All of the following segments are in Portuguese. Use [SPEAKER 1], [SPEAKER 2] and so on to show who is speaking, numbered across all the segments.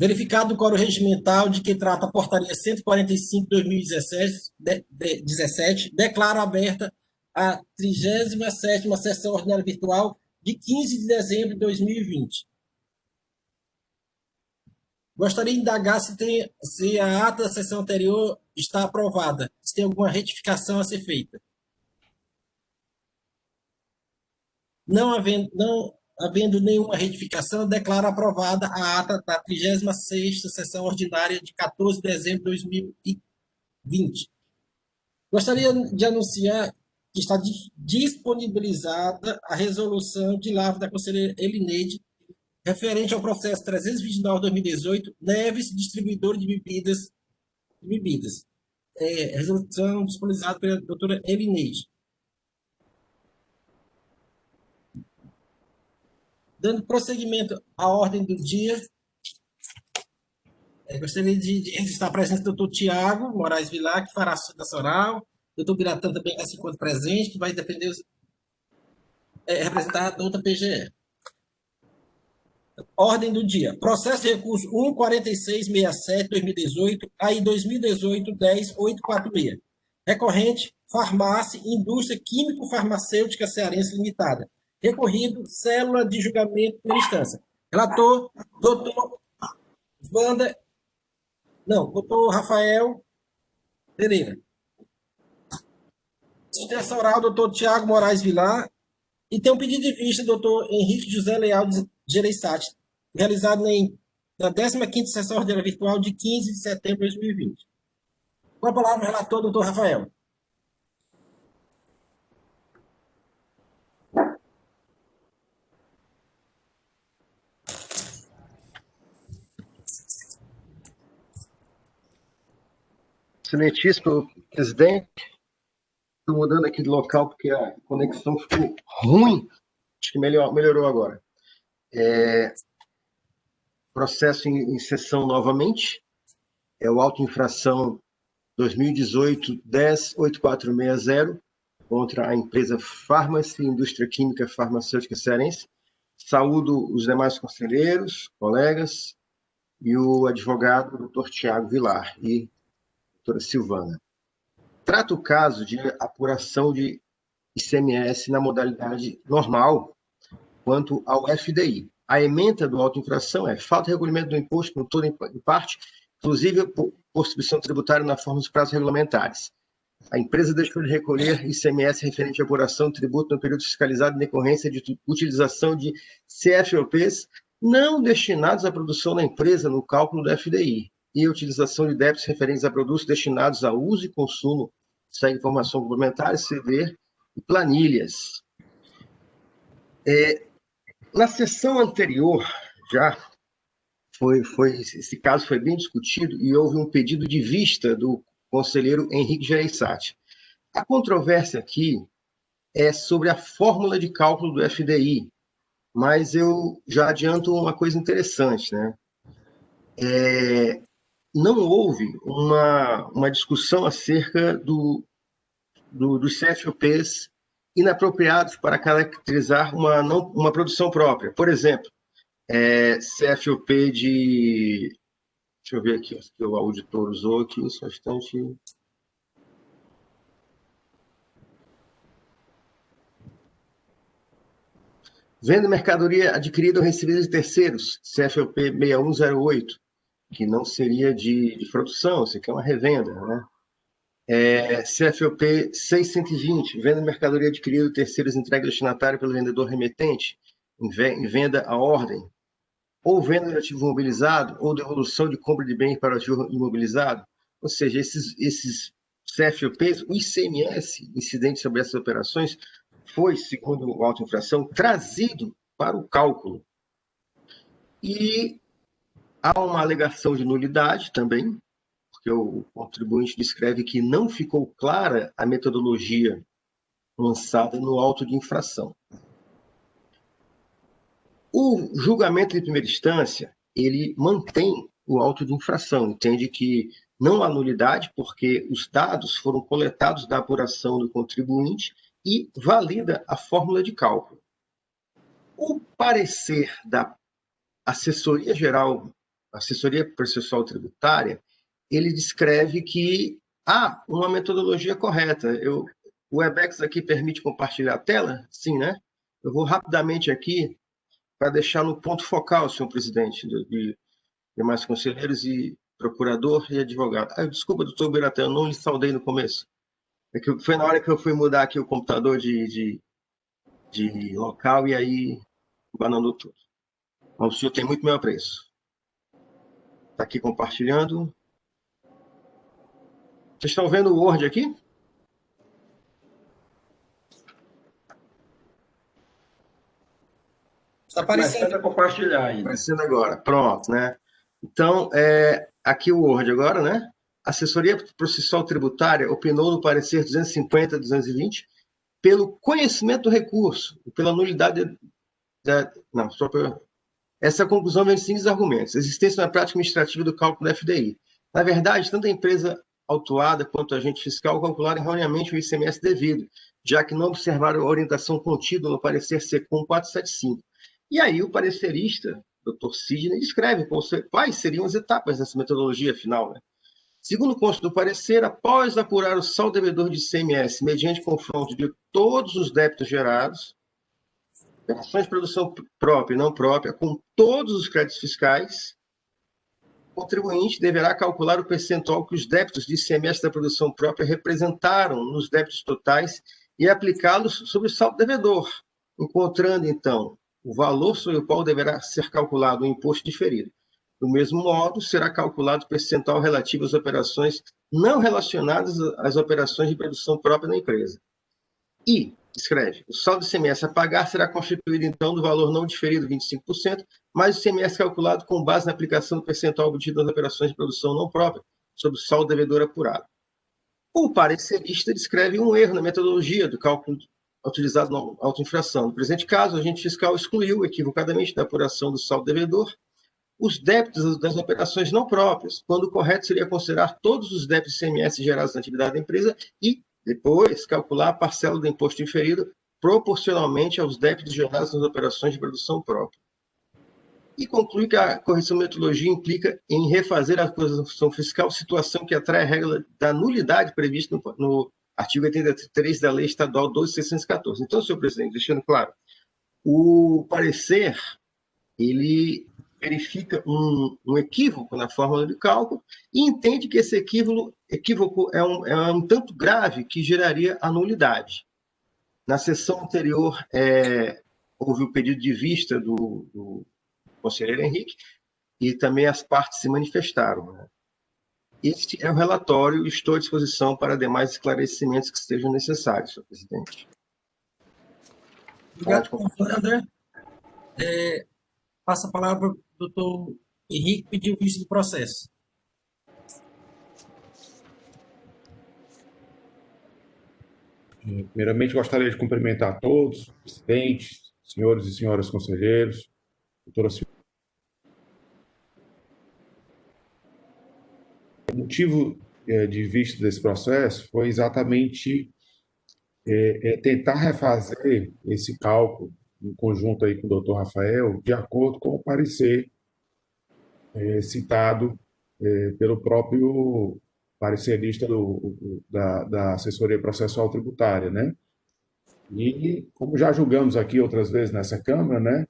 [SPEAKER 1] Verificado o quórum regimental de que trata a portaria 145/2017, declaro aberta a 37ª sessão ordinária virtual de 15 de dezembro de 2020. Gostaria de indagar se a ata da sessão anterior está aprovada, se tem alguma retificação a ser feita. Não havendo nenhuma retificação, declaro aprovada a ata da 36ª sessão ordinária de 14 de dezembro de 2020. Gostaria de anunciar que está disponibilizada a resolução de lavra da conselheira Elineide, referente ao processo 329/2018, Neves, distribuidor de bebidas. Resolução disponibilizada pela doutora Elineide. Dando prosseguimento à ordem do dia, gostaria de registrar a presença do doutor Tiago Moraes Vilar, que fará a sustentação oral, doutor Biratã também se encontra presente, que vai defender representar a outra PGE. Ordem do dia. Processo de recurso 14667/2018, AI 2018-10-846. Recorrente, Farmácia Indústria Químico-Farmacêutica Cearense Limitada. Recorrido, célula de julgamento de instância. Relator, doutor Rafael Pereira. Sustentação oral, doutor Tiago Moraes Vilar. E tem um pedido de vista, doutor Henrique José Leal de Gereissati, realizado na 15ª sessão ordinária virtual de 15 de setembro de 2020. Com a palavra, o relator, doutor Rafael.
[SPEAKER 2] Excelentíssimo presidente, estou mudando aqui de local porque a conexão ficou ruim, acho que melhorou agora. Processo em sessão novamente, é o auto-infração 2018-10-8460 contra a empresa Farmácia Indústria Química Farmacêutica Cearense. Saúdo os demais conselheiros, colegas e o advogado doutor Tiago Vilar e doutora Silvana. Trata o caso de apuração de ICMS na modalidade normal quanto ao FDI. A ementa do auto-infração é falta de recolhimento do imposto por toda em parte, inclusive por substituição tributária na forma dos prazos regulamentares. A empresa deixou de recolher ICMS referente à apuração de tributo no período fiscalizado em decorrência de utilização de CFOPs não destinados à produção da empresa no cálculo do FDI e a utilização de débitos referentes a produtos destinados a uso e consumo, segue informação complementar, CD e planilhas. Na sessão anterior, já esse caso foi bem discutido e houve um pedido de vista do conselheiro Henrique Gereissati. A controvérsia aqui é sobre a fórmula de cálculo do FDI, mas eu já adianto uma coisa interessante, né? Não houve uma discussão acerca dos CFOPs inapropriados para caracterizar uma produção própria. Por exemplo, CFOP de... Deixa eu ver aqui, que o auditor usou aqui, só um instante. Venda mercadoria adquirida ou recebida de terceiros, CFOP 6108, que não seria de produção, isso aqui é uma revenda, né? CFOP 620, venda de mercadoria adquirida de terceiros entregue ao destinatário pelo vendedor remetente, em venda à ordem, ou venda de ativo imobilizado, ou devolução de compra de bem para o ativo imobilizado. Ou seja, esses CFOPs, o ICMS incidente sobre essas operações foi, segundo o auto-infração, trazido para o cálculo. E há uma alegação de nulidade também, porque o contribuinte descreve que não ficou clara a metodologia lançada no auto de infração. O julgamento de primeira instância, ele mantém o auto de infração, entende que não há nulidade porque os dados foram coletados da apuração do contribuinte e valida a fórmula de cálculo. O parecer da Assessoria Geral assessoria processual tributária, ele descreve que há uma metodologia correta. O Webex aqui permite compartilhar a tela? Sim, né? Eu vou rapidamente aqui para deixar no ponto focal, senhor presidente, de demais conselheiros e procurador e advogado. Desculpa, doutor Biratã, eu não lhe saudei no começo. É que foi na hora que eu fui mudar aqui o computador de local e aí bananou tudo. Então, o senhor tem muito meu apreço. Está aqui compartilhando. Vocês estão vendo o Word aqui?
[SPEAKER 1] Está aparecendo.
[SPEAKER 2] A compartilhar aí. Aparecendo agora. Pronto, né? Então, aqui o Word agora, né? A Assessoria Processual Tributária opinou no parecer 250-220 pelo conhecimento do recurso e pela nulidade não, só para... Essa conclusão vem de seguintes argumentos. Existência na prática administrativa do cálculo da FDI. Na verdade, tanto a empresa autuada quanto o agente fiscal calcularam erroneamente o ICMS devido, já que não observaram a orientação contida no parecer SECOM 475. E aí o parecerista, Dr. Sidney, descreve quais seriam as etapas dessa metodologia final, né? Segundo consta do parecer, após apurar o saldo devedor de ICMS mediante confronto de todos os débitos gerados, operações de produção própria e não própria, com todos os créditos fiscais, o contribuinte deverá calcular o percentual que os débitos de ICMS da produção própria representaram nos débitos totais e aplicá-los sobre o saldo devedor, encontrando, então, o valor sobre o qual deverá ser calculado o imposto diferido. Do mesmo modo, será calculado o percentual relativo às operações não relacionadas às operações de produção própria da empresa. E, escreve, o saldo do ICMS a pagar será constituído, então, do valor não diferido, 25%, mais o ICMS calculado com base na aplicação do percentual obtido nas operações de produção não própria, sobre o saldo devedor apurado. O parecerista descreve um erro na metodologia do cálculo utilizado na autoinfração. No presente caso, o agente fiscal excluiu, equivocadamente, da apuração do saldo devedor, os débitos das operações não próprias, quando o correto seria considerar todos os débitos ICMS gerados na atividade da empresa e, depois, calcular a parcela do imposto inferido proporcionalmente aos débitos gerados nas operações de produção própria. E conclui que a correção de metodologia implica em refazer a acusação fiscal, situação que atrai a regra da nulidade prevista no artigo 83 da Lei Estadual 12.614. Então, senhor presidente, deixando claro, o parecer, ele verifica um equívoco na fórmula de cálculo e entende que esse equívoco é um tanto grave que geraria a nulidade. Na sessão anterior, houve o pedido de vista do conselheiro Henrique e também as partes se manifestaram, né? Este é o relatório e estou à disposição para demais esclarecimentos que estejam necessários, senhor presidente.
[SPEAKER 1] Obrigado, André. Passa a palavra para o doutor Henrique pedir o visto do processo.
[SPEAKER 3] Primeiramente, gostaria de cumprimentar a todos, presidentes, senhores e senhoras conselheiros, doutora Silvia. O motivo de vista desse processo foi exatamente tentar refazer esse cálculo em conjunto aí com o doutor Rafael, de acordo com o parecer citado pelo próprio parecerista da assessoria processual tributária, né? E como já julgamos aqui outras vezes nessa Câmara, né?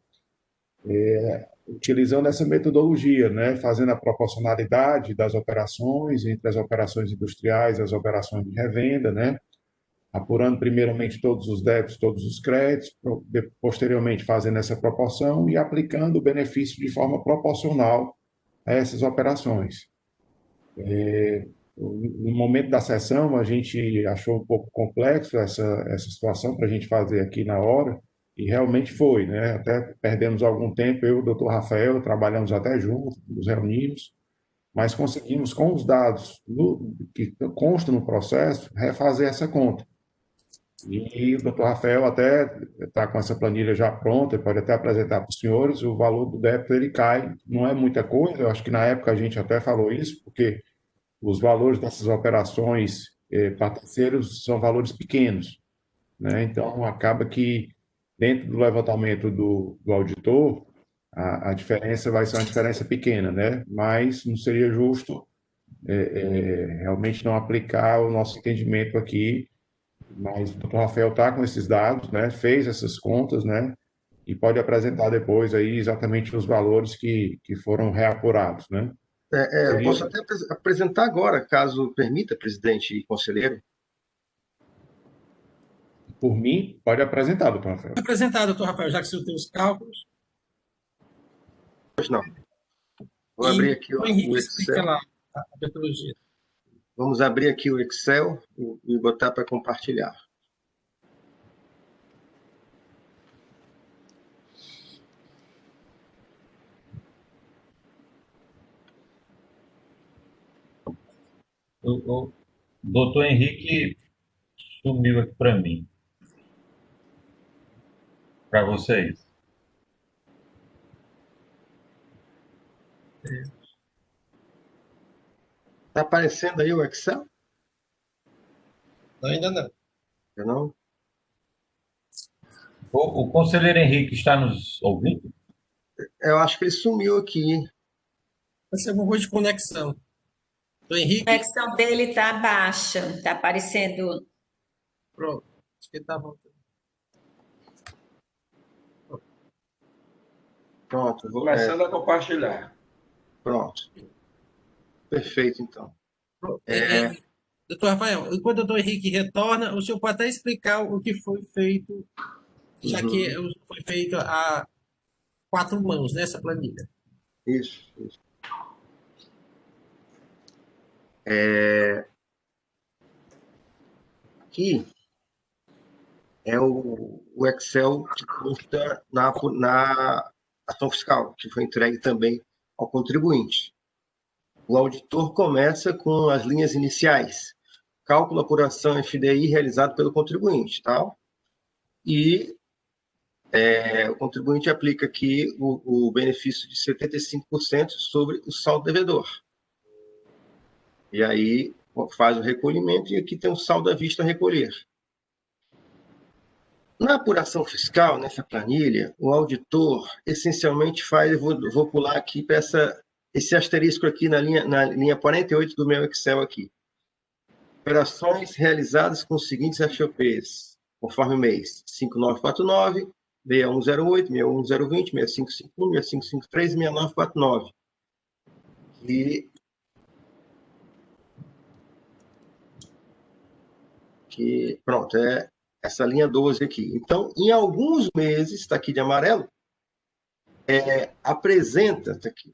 [SPEAKER 3] Utilizando essa metodologia, né? Fazendo a proporcionalidade das operações entre as operações industriais e as operações de revenda, né? Apurando primeiramente todos os débitos, todos os créditos, posteriormente fazendo essa proporção e aplicando o benefício de forma proporcional a essas operações. No momento da sessão, a gente achou um pouco complexo essa situação para a gente fazer aqui na hora, e realmente foi, né? Até perdemos algum tempo, eu e o doutor Rafael trabalhamos até juntos, nos reunimos, mas conseguimos, com os dados que constam no processo, refazer essa conta. E o doutor Rafael até está com essa planilha já pronta, pode até apresentar para os senhores, o valor do débito ele cai, não é muita coisa, eu acho que na época a gente até falou isso, porque os valores dessas operações para terceiros são valores pequenos, né? Então, acaba que dentro do levantamento do auditor, a diferença vai ser uma diferença pequena, né? Mas não seria justo realmente não aplicar o nosso entendimento aqui, mas o Dr. Rafael está com esses dados, né? Fez essas contas, né? E pode apresentar depois aí exatamente os valores que foram reapurados, né?
[SPEAKER 2] Eu
[SPEAKER 3] Seria,
[SPEAKER 2] posso até apresentar agora, caso permita, presidente e conselheiro.
[SPEAKER 3] por mim, pode apresentar, doutor Rafael.
[SPEAKER 1] Apresentar, doutor Rafael, já que o senhor tem os cálculos.
[SPEAKER 2] Pois não. Vou abrir
[SPEAKER 1] E
[SPEAKER 2] aqui
[SPEAKER 1] o Henrique
[SPEAKER 2] o
[SPEAKER 1] explica
[SPEAKER 2] Excel.
[SPEAKER 1] lá a metodologia.
[SPEAKER 2] Vamos abrir aqui o Excel e botar para compartilhar.
[SPEAKER 4] O doutor Henrique sumiu aqui para mim, para vocês.
[SPEAKER 2] Está aparecendo aí o Excel?
[SPEAKER 1] Não, ainda não.
[SPEAKER 2] Eu não?
[SPEAKER 4] O conselheiro Henrique está nos ouvindo?
[SPEAKER 2] Eu acho que ele sumiu aqui.
[SPEAKER 1] Vai ser alguma coisa de conexão. Doutor Henrique,
[SPEAKER 5] A conexão dele está baixa, está aparecendo.
[SPEAKER 1] pronto. Acho que ele está voltando.
[SPEAKER 2] Pronto.
[SPEAKER 6] Começando a compartilhar.
[SPEAKER 2] Pronto. Perfeito, então.
[SPEAKER 1] Pronto. Doutor Rafael, enquanto o doutor Henrique retorna, o senhor pode até explicar o que foi feito, já que foi feito a 4 mãos nessa planilha.
[SPEAKER 2] Isso. Aqui é o Excel que consta na ação fiscal, que foi entregue também ao contribuinte. O auditor começa com as linhas iniciais, cálculo, apuração, FDI realizado pelo contribuinte, tá? E o contribuinte aplica aqui o benefício de 75% sobre o saldo devedor. E aí faz o recolhimento e aqui tem o saldo à vista a recolher. Na apuração fiscal, nessa planilha, o auditor essencialmente faz, vou pular aqui para esse asterisco aqui na linha 48 do meu Excel aqui. Operações realizadas com os seguintes FOPs, conforme o mês: 5949, 6108, 61020, 6551, 6553 e 6949. Pronto, é essa linha 12 aqui. Então, em alguns meses, está aqui de amarelo, apresenta, está aqui,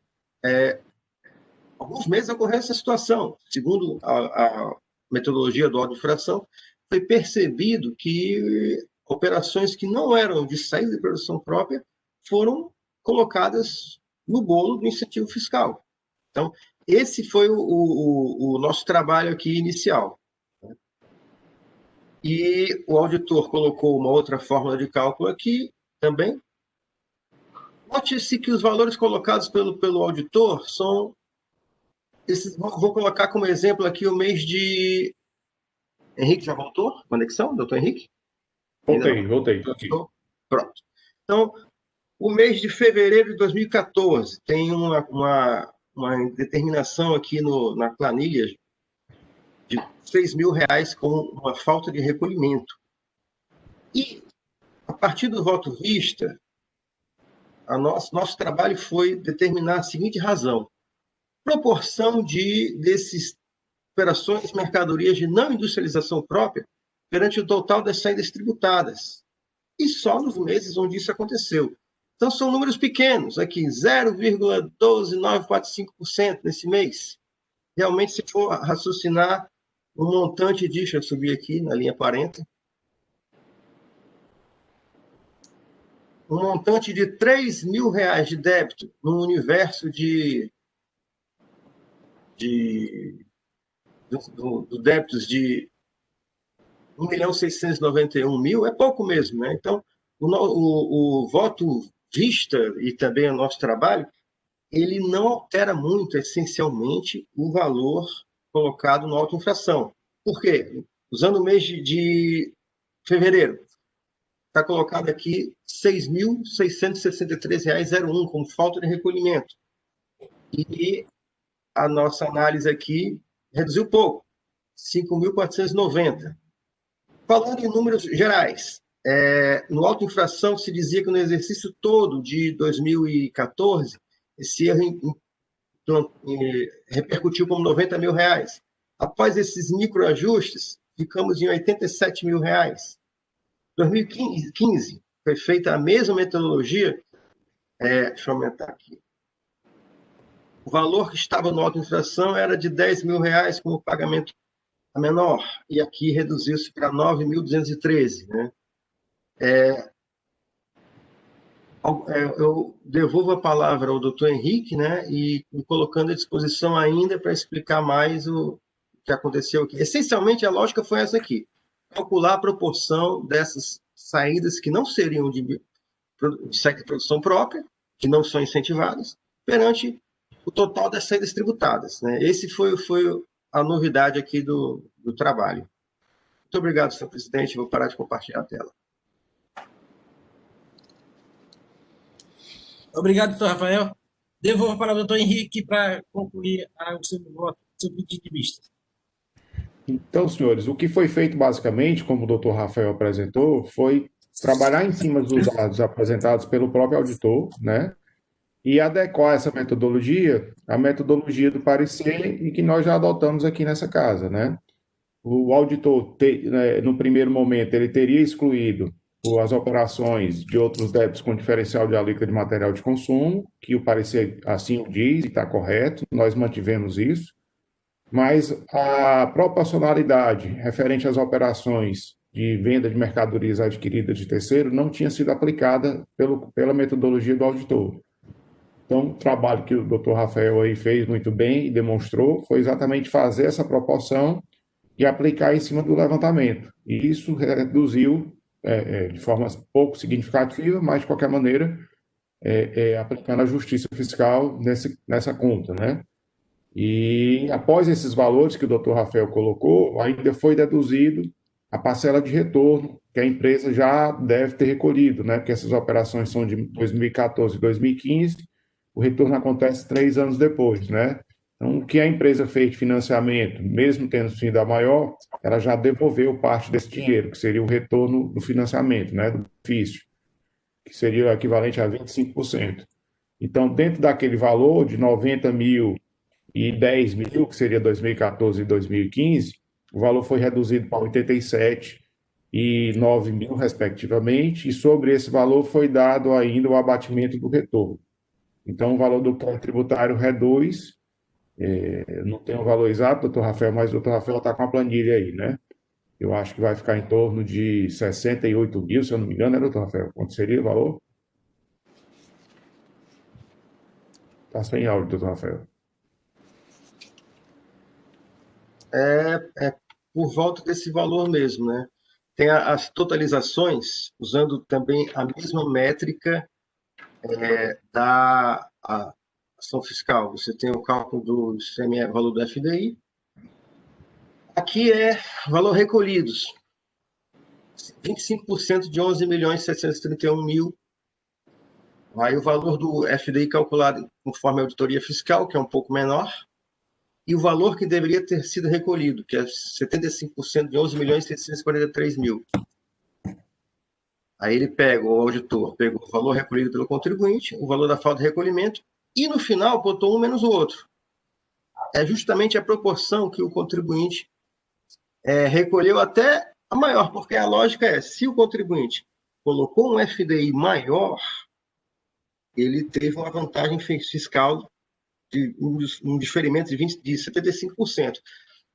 [SPEAKER 2] alguns meses ocorreu essa situação. Segundo a metodologia do audito de fração, foi percebido que operações que não eram de saída de produção própria foram colocadas no bolo do incentivo fiscal. Então, esse foi o nosso trabalho aqui inicial. E o auditor colocou uma outra fórmula de cálculo aqui também. Note-se que os valores colocados pelo auditor são... Vou colocar como exemplo aqui o mês de... Henrique já voltou? Conexão, doutor Henrique?
[SPEAKER 3] Voltei, estou aqui.
[SPEAKER 2] Pronto. Então, o mês de fevereiro de 2014 tem uma determinação aqui na planilha de R$6.000 com uma falta de recolhimento. E, a partir do voto vista, nosso trabalho foi determinar a seguinte razão: proporção desses operações, mercadorias de não industrialização própria perante o total das saídas tributadas. E só nos meses onde isso aconteceu. Então, são números pequenos, aqui, 0,12945% nesse mês. Realmente, se for raciocinar um montante de, deixa eu subir aqui na linha 40, um montante de R$3.000 de débito no universo do débitos de 1.691.000 é pouco mesmo, né? Então, o voto vista e também o nosso trabalho, ele não altera muito, essencialmente, o valor colocado no auto-infração. Por quê? Usando o mês de fevereiro, está colocado aqui R$ 6.663,01 como falta de recolhimento. E a nossa análise aqui reduziu pouco, 5.490. Falando em números gerais, no auto-infração se dizia que no exercício todo de 2014, esse erro repercutiu como R$ 90 mil. Após esses microajustes, ficamos em R$ 87 mil. 2015 foi feita a mesma metodologia, deixa eu aumentar aqui. O valor que estava no auto-infração era de R$ 10 mil como pagamento menor, e aqui reduziu-se para 9.213, né? Eu devolvo a palavra ao doutor Henrique, né, e me colocando à disposição ainda para explicar mais o que aconteceu aqui. Essencialmente, a lógica foi essa aqui: calcular a proporção dessas saídas que não seriam de produção própria, que não são incentivadas, perante o total das saídas tributadas, né? Esse foi a novidade aqui do trabalho. Muito obrigado, senhor presidente. Vou parar de compartilhar a tela.
[SPEAKER 1] Obrigado, doutor Rafael. Devolvo para o doutor Henrique para concluir o seu voto, o seu pedido de vista.
[SPEAKER 3] Então, senhores, o que foi feito basicamente, como o doutor Rafael apresentou, foi trabalhar em cima dos dados apresentados pelo próprio auditor, né? E adequar essa metodologia à metodologia do parecer e que nós já adotamos aqui nessa casa, né? O auditor, no primeiro momento, ele teria excluído as operações de outros débitos com diferencial de alíquota de material de consumo, que o parecer assim o diz e está correto, nós mantivemos isso, mas a proporcionalidade referente às operações de venda de mercadorias adquiridas de terceiro não tinha sido aplicada pela metodologia do auditor. Então, o trabalho que o doutor Rafael aí fez muito bem e demonstrou foi exatamente fazer essa proporção e aplicar em cima do levantamento. E isso reduziu de forma pouco significativa, mas, de qualquer maneira, aplicando a justiça fiscal nessa conta, né? E, após esses valores que o doutor Rafael colocou, ainda foi deduzido a parcela de retorno que a empresa já deve ter recolhido, né? Porque essas operações são de 2014 e 2015, o retorno acontece 3 anos depois, né? Então, o que a empresa fez de financiamento, mesmo tendo sido a maior, ela já devolveu parte desse dinheiro, que seria o retorno do financiamento, né, do benefício, que seria o equivalente a 25%. Então, dentro daquele valor de 90 mil e 10 mil, que seria 2014 e 2015, o valor foi reduzido para 87 e 9 mil, respectivamente, e sobre esse valor foi dado ainda o abatimento do retorno. Então, o valor do crédito tributário reduz. Não tem o valor exato, doutor Rafael, mas o doutor Rafael está com a planilha aí, né? Eu acho que vai ficar em torno de 68 mil, se eu não me engano, né, doutor Rafael? Quanto seria o valor? Está sem áudio, doutor Rafael.
[SPEAKER 2] Por volta desse valor mesmo, né? Tem as totalizações, usando também a mesma métrica da ação fiscal. Você tem o cálculo do valor do FDI. Aqui é valor recolhidos. 25% de 11.731.000. Aí o valor do FDI calculado conforme a auditoria fiscal, que é um pouco menor, e o valor que deveria ter sido recolhido, que é 75% de 11.743.000. Aí ele pega, o auditor pegou o valor recolhido pelo contribuinte, o valor da falta de recolhimento, e no final botou um menos o outro. É justamente a proporção que o contribuinte recolheu até a maior, porque a lógica é, se o contribuinte colocou um FDI maior, ele teve uma vantagem fiscal de um diferimento de 75%.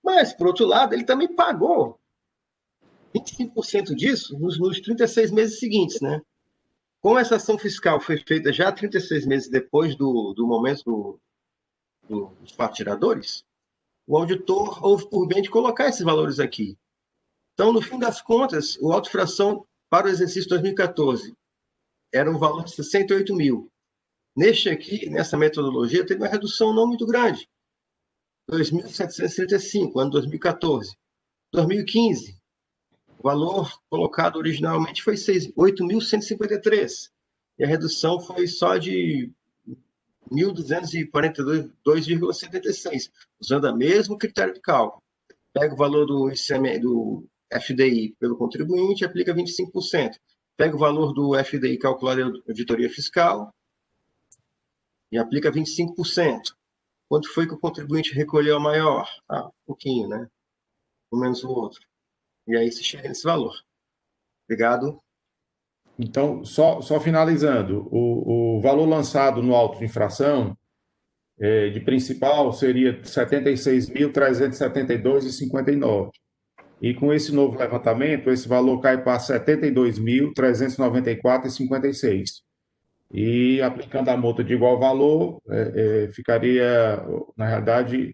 [SPEAKER 2] Mas, por outro lado, ele também pagou 25% disso nos 36 meses seguintes, né? Como essa ação fiscal foi feita já 36 meses depois do momento dos partilhadores, o auditor houve por bem de colocar esses valores aqui. Então, no fim das contas, o auto-fração para o exercício 2014 era um valor de 68 mil. Neste aqui, nessa metodologia, teve uma redução não muito grande. 2.735, ano 2014. 2015, valor colocado originalmente foi 8.153, e a redução foi só de 1.242,76, usando o mesmo critério de cálculo. Pega o valor do FDI pelo contribuinte e aplica 25%. Pega o valor do FDI calculado em auditoria fiscal e aplica 25%. Quanto foi que o contribuinte recolheu maior? Um pouquinho, né? Um menos o outro. E aí se chega nesse valor. Obrigado.
[SPEAKER 3] Então, só finalizando, o valor lançado no auto de infração de principal seria 76.372,59. E com esse novo levantamento, esse valor cai para 72.394,56. E aplicando a multa de igual valor, ficaria, na realidade,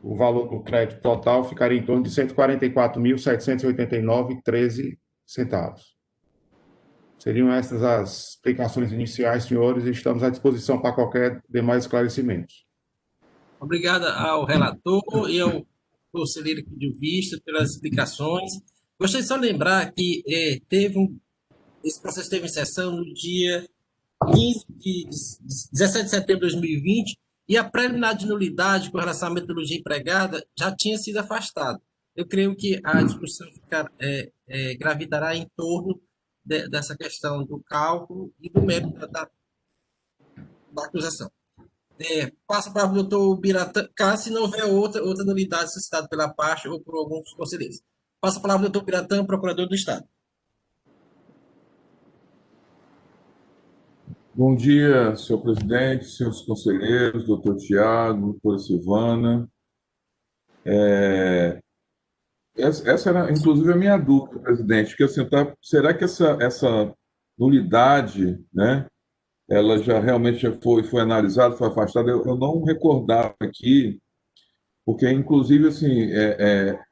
[SPEAKER 3] o valor do crédito total ficaria em torno de 144.789,13 centavos. Seriam essas as explicações iniciais, senhores, e estamos à disposição para qualquer demais esclarecimentos.
[SPEAKER 1] Obrigado ao relator e ao conselheiro que deu vista pelas explicações. Gostaria só de lembrar que esse processo teve em sessão no dia 17 de setembro de 2020 e a preliminar de nulidade com relação à metodologia empregada já tinha sido afastada. Eu creio que a discussão gravitará em torno dessa questão do cálculo e do mérito da acusação. Passo para o doutor Biratã, caso não houver outra nulidade suscitada pela parte ou por alguns conselheiros. Passo a palavra ao doutor Biratã, procurador do Estado.
[SPEAKER 7] Bom dia, senhor presidente, senhores conselheiros, doutor Tiago, doutora Silvana. Essa era, inclusive, a minha dúvida, presidente, que assim, será que essa nulidade, né, ela já realmente foi analisada, foi afastada? Eu não recordava aqui, porque, inclusive, assim,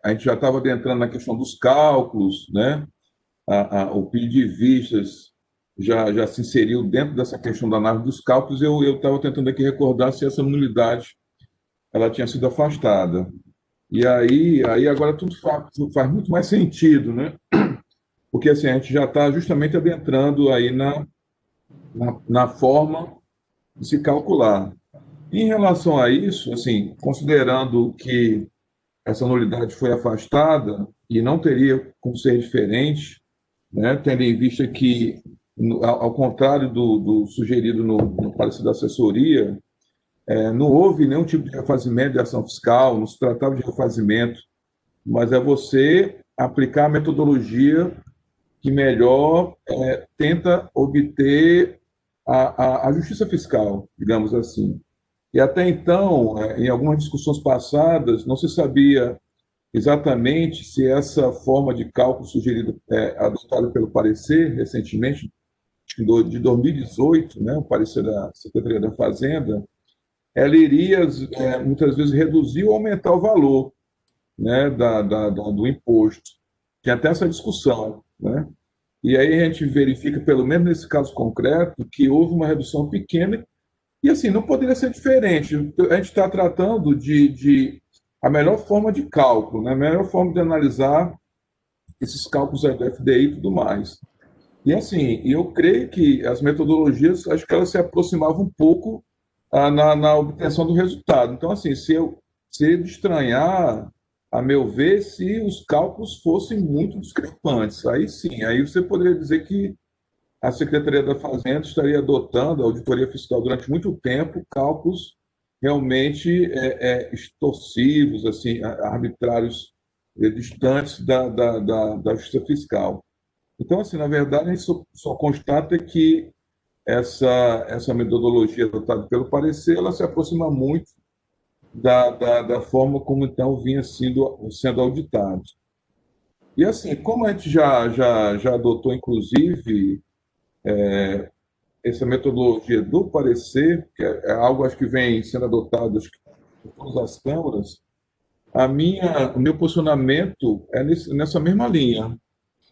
[SPEAKER 7] a gente já estava adentrando na questão dos cálculos, né? O pedido de vistas já se inseriu dentro dessa questão da análise dos cálculos, e eu estava tentando aqui recordar se essa nulidade ela tinha sido afastada. E aí agora tudo faz muito mais sentido, né? Porque assim, a gente já está justamente adentrando aí na forma de se calcular. Em relação a isso, assim, considerando que essa nulidade foi afastada e não teria como ser diferente, né, tendo em vista que, ao contrário do sugerido no parecer da assessoria, não houve nenhum tipo de refazimento de ação fiscal, não se tratava de refazimento, mas é você aplicar a metodologia que melhor tenta obter a justiça fiscal, digamos assim. E até então, em algumas discussões passadas, não se sabia exatamente se essa forma de cálculo sugerida, adotada pelo parecer recentemente, de 2018, né, o parecer da Secretaria da Fazenda, ela iria, muitas vezes, reduzir ou aumentar o valor, né, do imposto. Tinha até essa discussão, né? E aí a gente verifica, pelo menos nesse caso concreto, que houve uma redução pequena e, assim, não poderia ser diferente. A gente está tratando de a melhor forma de cálculo, né? A melhor forma de analisar esses cálculos do FDI e tudo mais. E, assim, eu creio que as metodologias, acho que elas se aproximavam um pouco na obtenção do resultado. Então, assim, seria de estranhar, a meu ver, se os cálculos fossem muito discrepantes. Aí sim, aí você poderia dizer que a Secretaria da Fazenda estaria adotando, a auditoria fiscal, durante muito tempo, cálculos realmente extorsivos, assim, arbitrários, distantes da justiça fiscal. Então, assim, na verdade, a gente só constata que essa metodologia adotada pelo parecer, ela se aproxima muito da forma como, então, vinha sendo auditado. E, assim, como a gente já adotou, inclusive, essa metodologia do parecer, que é algo, acho que vem sendo adotado por todas as câmaras, o meu posicionamento é nessa mesma linha.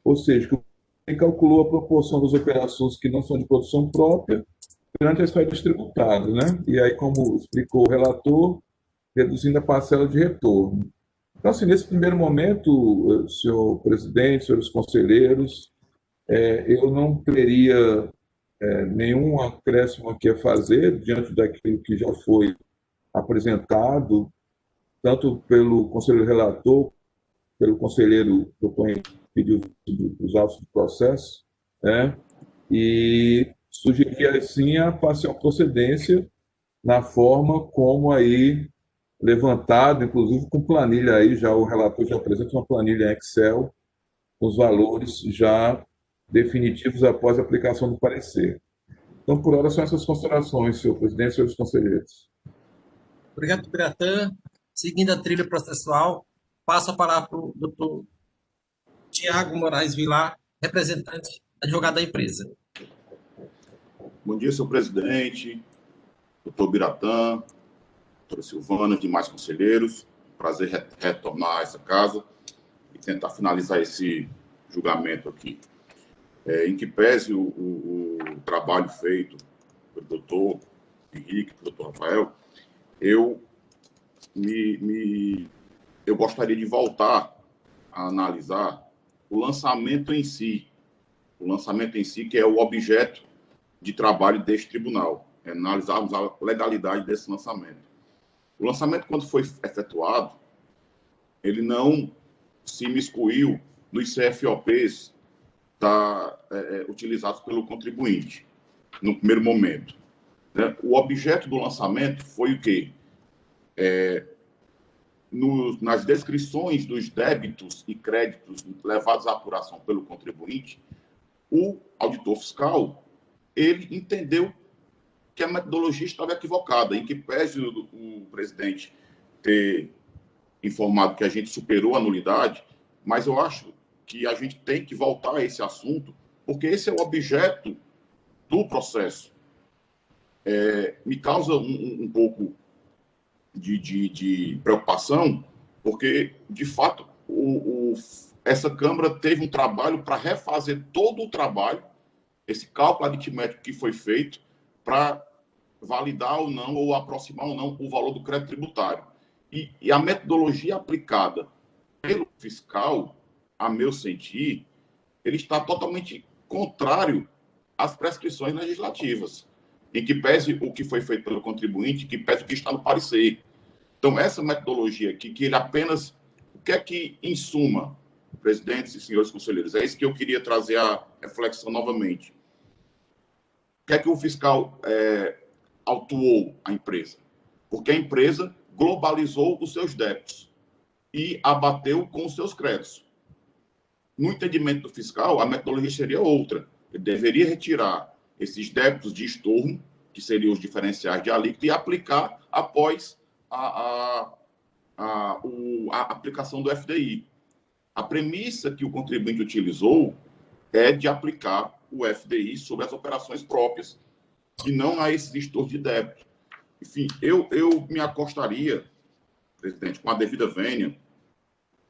[SPEAKER 7] Ou seja, que ele calculou a proporção das operações que não são de produção própria perante as férias tributadas, né? E aí, como explicou o relator, reduzindo a parcela de retorno. Então, assim, nesse primeiro momento, senhor presidente, senhores conselheiros, eu não teria nenhum acréscimo aqui a fazer diante daquilo que já foi apresentado, tanto pelo conselheiro relator, pelo conselheiro doutor Henrique, que pediu os autos do processo, né? E sugerir, assim, a parcial procedência na forma como aí levantado, inclusive com planilha aí, já o relator já apresenta uma planilha em Excel, com os valores já definitivos após a aplicação do parecer. Então, por hora, são essas considerações, senhor presidente e senhores conselheiros.
[SPEAKER 1] Obrigado, Biratã. Seguindo a trilha processual, passo a palavra para o doutor Tiago Moraes Vilar, representante, advogado da empresa.
[SPEAKER 8] Bom dia, senhor presidente, doutor Biratã, doutora Silvana, demais conselheiros. Prazer retornar a essa casa e tentar finalizar esse julgamento aqui. Em que pese o trabalho feito pelo doutor Henrique, pelo doutor Rafael, eu gostaria de voltar a analisar o lançamento em si, que é o objeto de trabalho deste tribunal, analisarmos a legalidade desse lançamento. O lançamento, quando foi efetuado, ele não se imiscuiu nos CFOPs utilizados pelo contribuinte, no primeiro momento, né? O objeto do lançamento foi o quê? Nas descrições dos débitos e créditos levados à apuração pelo contribuinte, o auditor fiscal, ele entendeu que a metodologia estava equivocada, em que pese o presidente ter informado que a gente superou a nulidade, mas eu acho que a gente tem que voltar a esse assunto, porque esse é o objeto do processo. Me causa um pouco de preocupação, porque, de fato, essa Câmara teve um trabalho para refazer todo o trabalho, esse cálculo aritmético que foi feito, para validar ou não, ou aproximar ou não o valor do crédito tributário. E a metodologia aplicada pelo fiscal, a meu sentir, ele está totalmente contrário às prescrições legislativas, em que pese o que foi feito pelo contribuinte, que pese o que está no parecer. Então, essa metodologia aqui, que ele apenas... O que é que, em suma, presidentes e senhores conselheiros, é isso que eu queria trazer a reflexão novamente. O que é que o fiscal autuou a empresa? Porque a empresa globalizou os seus débitos e abateu com os seus créditos. No entendimento do fiscal, a metodologia seria outra. Ele deveria retirar esses débitos de estorno, que seriam os diferenciais de alíquota, e aplicar após a aplicação do FDI. A premissa que o contribuinte utilizou é de aplicar o FDI sobre as operações próprias e não a esses estornos de débito. Enfim, eu me acostaria, presidente, com a devida vênia,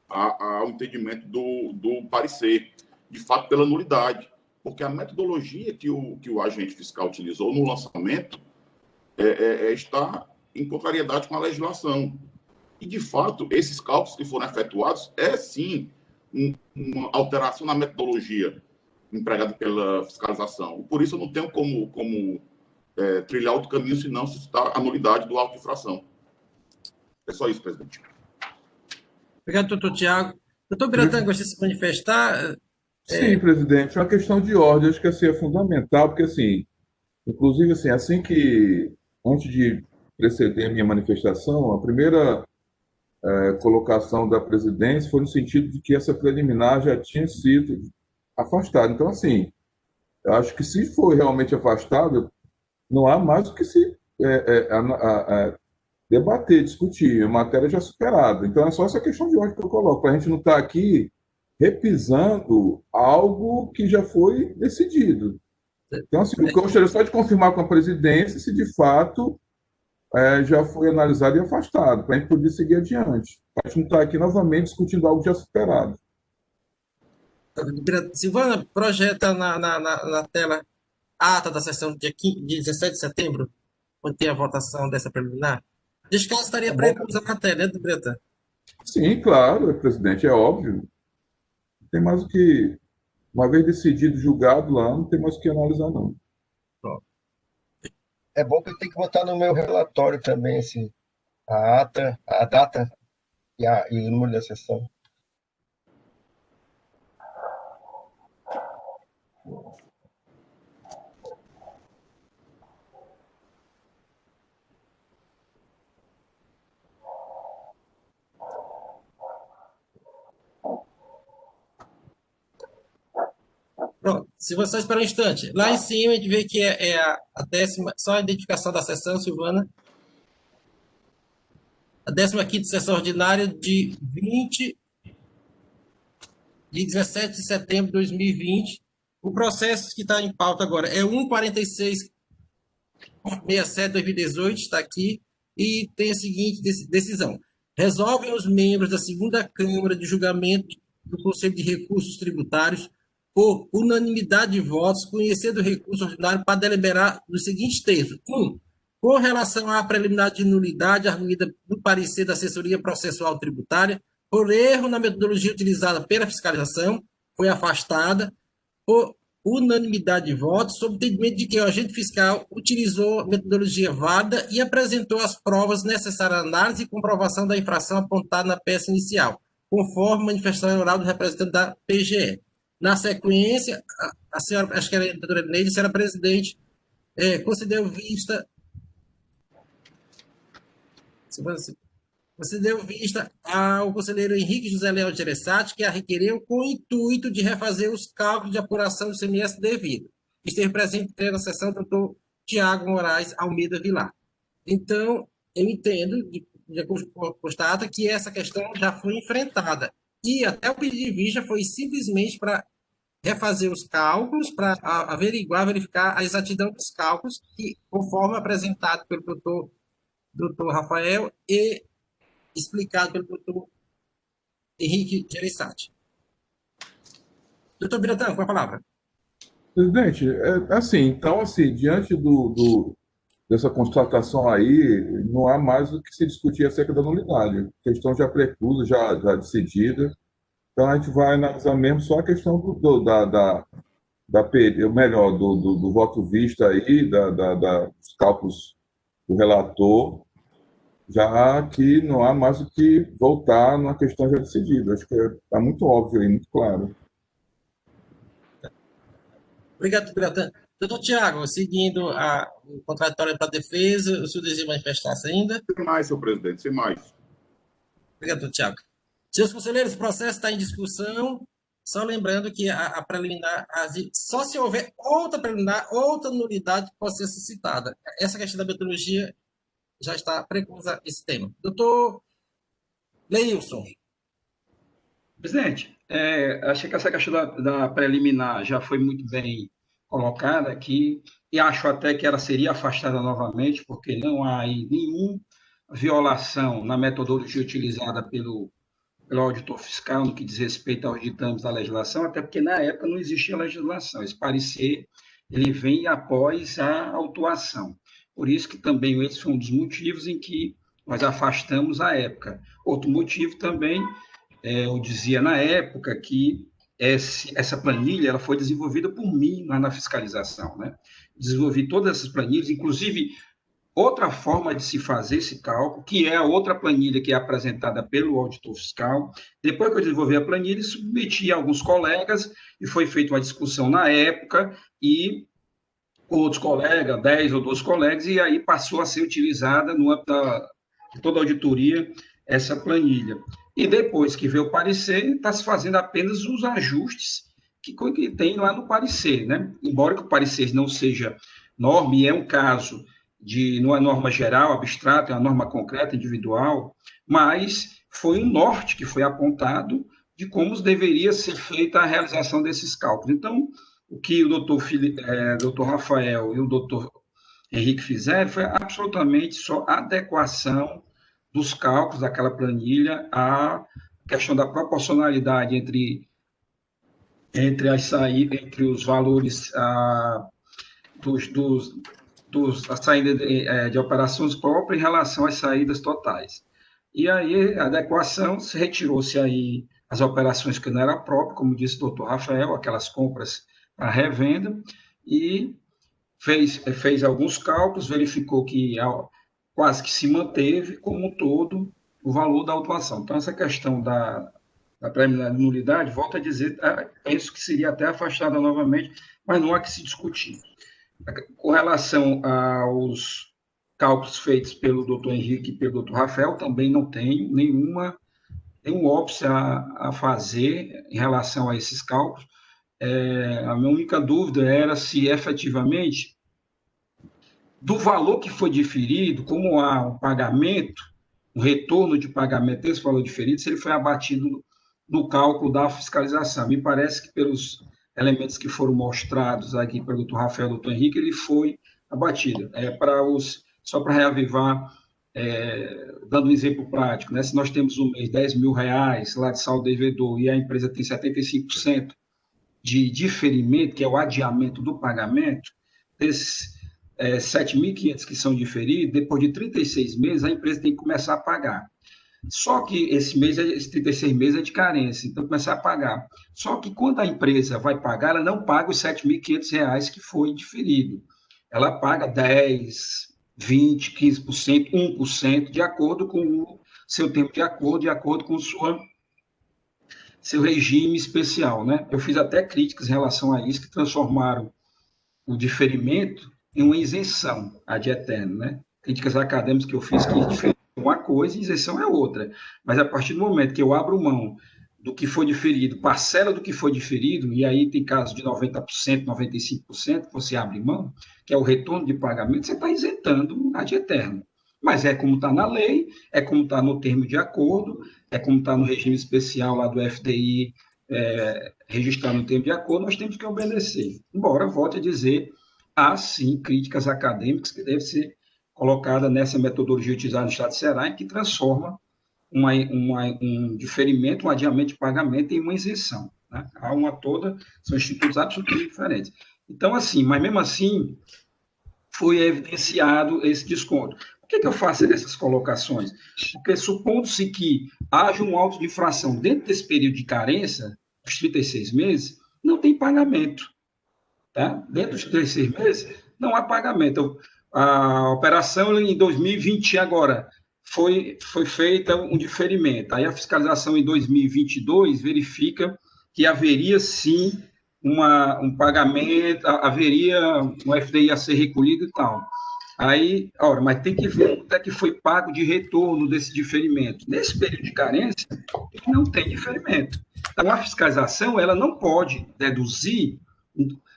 [SPEAKER 8] ao entendimento do parecer, de fato, pela nulidade, porque a metodologia que o agente fiscal utilizou no lançamento está em contrariedade com a legislação. E, de fato, esses cálculos que foram efetuados sim, uma alteração na metodologia empregada pela fiscalização. Por isso, eu não tenho como trilhar outro caminho, senão suscitar a nulidade do auto de infração. É só isso, presidente.
[SPEAKER 1] Obrigado, doutor Tiago. Doutor Biratã, gostaria de se manifestar?
[SPEAKER 7] Sim, presidente. Uma questão de ordem, acho que assim, é fundamental, porque, assim, inclusive, assim que, antes de preceder a minha manifestação, a primeira colocação da presidência foi no sentido de que essa preliminar já tinha sido afastada. Então, assim, eu acho que se for realmente afastado, não há mais o que se debater, discutir, a matéria já superada. Então, é só essa questão de ordem que eu coloco, para a gente não estar aqui repisando algo que já foi decidido. Então, assim, eu gostaria só de confirmar com a presidência se, de fato, já foi analisado e afastado, para a gente poder seguir adiante. Para a gente não estar aqui novamente discutindo algo já superado.
[SPEAKER 1] Silvana, projeta na tela a ata da sessão de 17 de setembro, quando tem a votação dessa preliminar. Neste caso, estaria para inclusão na matéria, né, Biratã?
[SPEAKER 7] Sim, claro, presidente, é óbvio. Tem mais o que, uma vez decidido, julgado lá, não tem mais o que analisar, não.
[SPEAKER 1] Pronto.
[SPEAKER 2] É bom que eu tenho que botar no meu relatório também a ata, a data e o número da sessão.
[SPEAKER 1] Pronto. Se você esperar um instante, lá em cima a gente vê que é a décima, só a identificação da sessão, Silvana. A 15ª sessão ordinária de 17 de setembro de 2020. O processo que está em pauta agora é 14667-2018, está aqui, e tem a seguinte decisão. Resolvem os membros da segunda Câmara de Julgamento do Conselho de Recursos Tributários, por unanimidade de votos, conhecer do recurso ordinário para deliberar nos seguintes termos. 1. Com relação à preliminar de nulidade arguída no parecer da assessoria processual tributária, por erro na metodologia utilizada pela fiscalização, foi afastada por unanimidade de votos, sob entendimento de que o agente fiscal utilizou metodologia válida e apresentou as provas necessárias à análise e comprovação da infração apontada na peça inicial, conforme manifestação oral do representante da PGE. Na sequência, a senhora, acho que era a doutora Neide, a senhora presidente, concedeu vista ao conselheiro Henrique José Leão Gereissati, que a requereu com o intuito de refazer os cálculos de apuração do ICMS devido. Esteve presente na sessão o doutor Tiago Moraes Almeida Vilar. Então, eu entendo, já constata, que essa questão já foi enfrentada. E até o pedido de vista foi simplesmente para refazer os cálculos, para verificar a exatidão dos cálculos, que, conforme apresentado pelo doutor Rafael e explicado pelo doutor Henrique Gereissati. Doutor Biratã, com a palavra.
[SPEAKER 7] Presidente, então, diante dessa constatação aí, não há mais o que se discutir acerca da nulidade. Questão já preclusa, já decidida. Então, a gente vai analisar mesmo só a questão do voto vista aí, dos cálculos do relator, já que não há mais o que voltar numa questão já decidida. Acho que está muito óbvio aí, muito claro.
[SPEAKER 1] Obrigado, Biratã. Doutor Tiago, seguindo o contraditório para a defesa, o senhor deseja manifestar-se ainda?
[SPEAKER 8] Sem mais, senhor presidente, sem mais.
[SPEAKER 1] Obrigado, doutor Tiago. Senhores conselheiros, o processo está em discussão. Só lembrando que a preliminar, só se houver outra preliminar, outra nulidade pode ser suscitada. Essa questão da metodologia já está preclusa esse tema. Doutor Leilson.
[SPEAKER 6] Presidente, achei que essa questão da preliminar já foi muito bem colocada aqui, e acho até que ela seria afastada novamente, porque não há aí nenhuma violação na metodologia utilizada pelo auditor fiscal no que diz respeito aos ditames da legislação, até porque na época não existia legislação. Esse parecer ele vem após a autuação. Por isso que também esse foi um dos motivos em que nós afastamos a época. Outro motivo também, eu dizia na época que essa planilha ela foi desenvolvida por mim lá na fiscalização, né? Desenvolvi todas essas planilhas, inclusive outra forma de se fazer esse cálculo, que é a outra planilha que é apresentada pelo auditor fiscal. Depois que eu desenvolvi a planilha, submeti a alguns colegas e foi feita uma discussão na época e outros colegas, 10 ou 12 colegas, e aí passou a ser utilizada no âmbito de toda a auditoria essa planilha. E depois que veio o parecer, está se fazendo apenas os ajustes que tem lá no parecer, né? Embora que o parecer não seja norma, e é um caso não é norma geral, abstrata, é uma norma concreta, individual, mas foi um norte que foi apontado de como deveria ser feita a realização desses cálculos. Então, o que o doutor Rafael e o doutor Henrique fizeram foi absolutamente só adequação dos cálculos daquela planilha à questão da proporcionalidade entre os valores a saída de operações próprias em relação às saídas totais. E aí, a adequação, retirou-se aí as operações que não era própria, como disse o doutor Rafael, aquelas compras para revenda, e fez alguns cálculos, verificou que quase que se manteve, como um todo, o valor da autuação. Então, essa questão da preliminar de nulidade, volto a dizer, penso que seria até afastada novamente, mas não há que se discutir. Com relação aos cálculos feitos pelo doutor Henrique e pelo doutor Rafael, também não tenho nenhum óbice a fazer em relação a esses cálculos. A minha única dúvida era se efetivamente, do valor que foi diferido, como há um pagamento, um retorno de pagamento desse valor diferido, se ele foi abatido no cálculo da fiscalização. Me parece que pelos elementos que foram mostrados aqui pelo doutor Rafael e doutor Henrique, ele foi abatido. Só para reavivar, dando um exemplo prático, né? Se nós temos um mês R$ 10.000 lá de saldo devedor e a empresa tem 75% de diferimento, que é o adiamento do pagamento, desses 7.500 que são diferidos, depois de 36 meses, a empresa tem que começar a pagar. Só que esses 36 meses é de carência, então começar a pagar. Só que quando a empresa vai pagar, ela não paga os R$ 7.500 que foi diferido. Ela paga 10%, 20%, 15%, 1%, de acordo com o seu tempo de acordo com seu regime especial, né? Eu fiz até críticas em relação a isso, que transformaram o diferimento em uma isenção ad eterno, né? Críticas acadêmicas que eu fiz, que diferimento é uma coisa e isenção é outra. Mas a partir do momento que eu abro mão do que foi diferido, parcela do que foi diferido, e aí tem casos de 90%, 95%, que você abre mão, que é o retorno de pagamento, você está isentando ad eterno. Mas é como está na lei, é como está no termo de acordo, é como está no regime especial lá do FDI, registrado no termo de acordo, nós temos que obedecer. Embora, volte a dizer, há sim críticas acadêmicas que devem ser colocadas nessa metodologia utilizada no Estado de Ceará, que transforma um diferimento, um adiamento de pagamento em uma isenção, né? Há uma toda, são institutos absolutamente diferentes. Então, assim, mas mesmo assim, foi evidenciado esse desconto. Por que eu faço essas colocações? Porque supondo-se que haja um auto de infração dentro desse período de carência, os 36 meses, não tem pagamento. Tá? Dentro dos 36 meses, não há pagamento. A operação em 2020 agora foi feita um diferimento. Aí a fiscalização em 2022 verifica que haveria sim um pagamento, haveria um FDI a ser recolhido e tal. Aí, mas tem que ver quanto é que foi pago de retorno desse diferimento. Nesse período de carência, não tem diferimento. Então, a fiscalização ela não pode deduzir,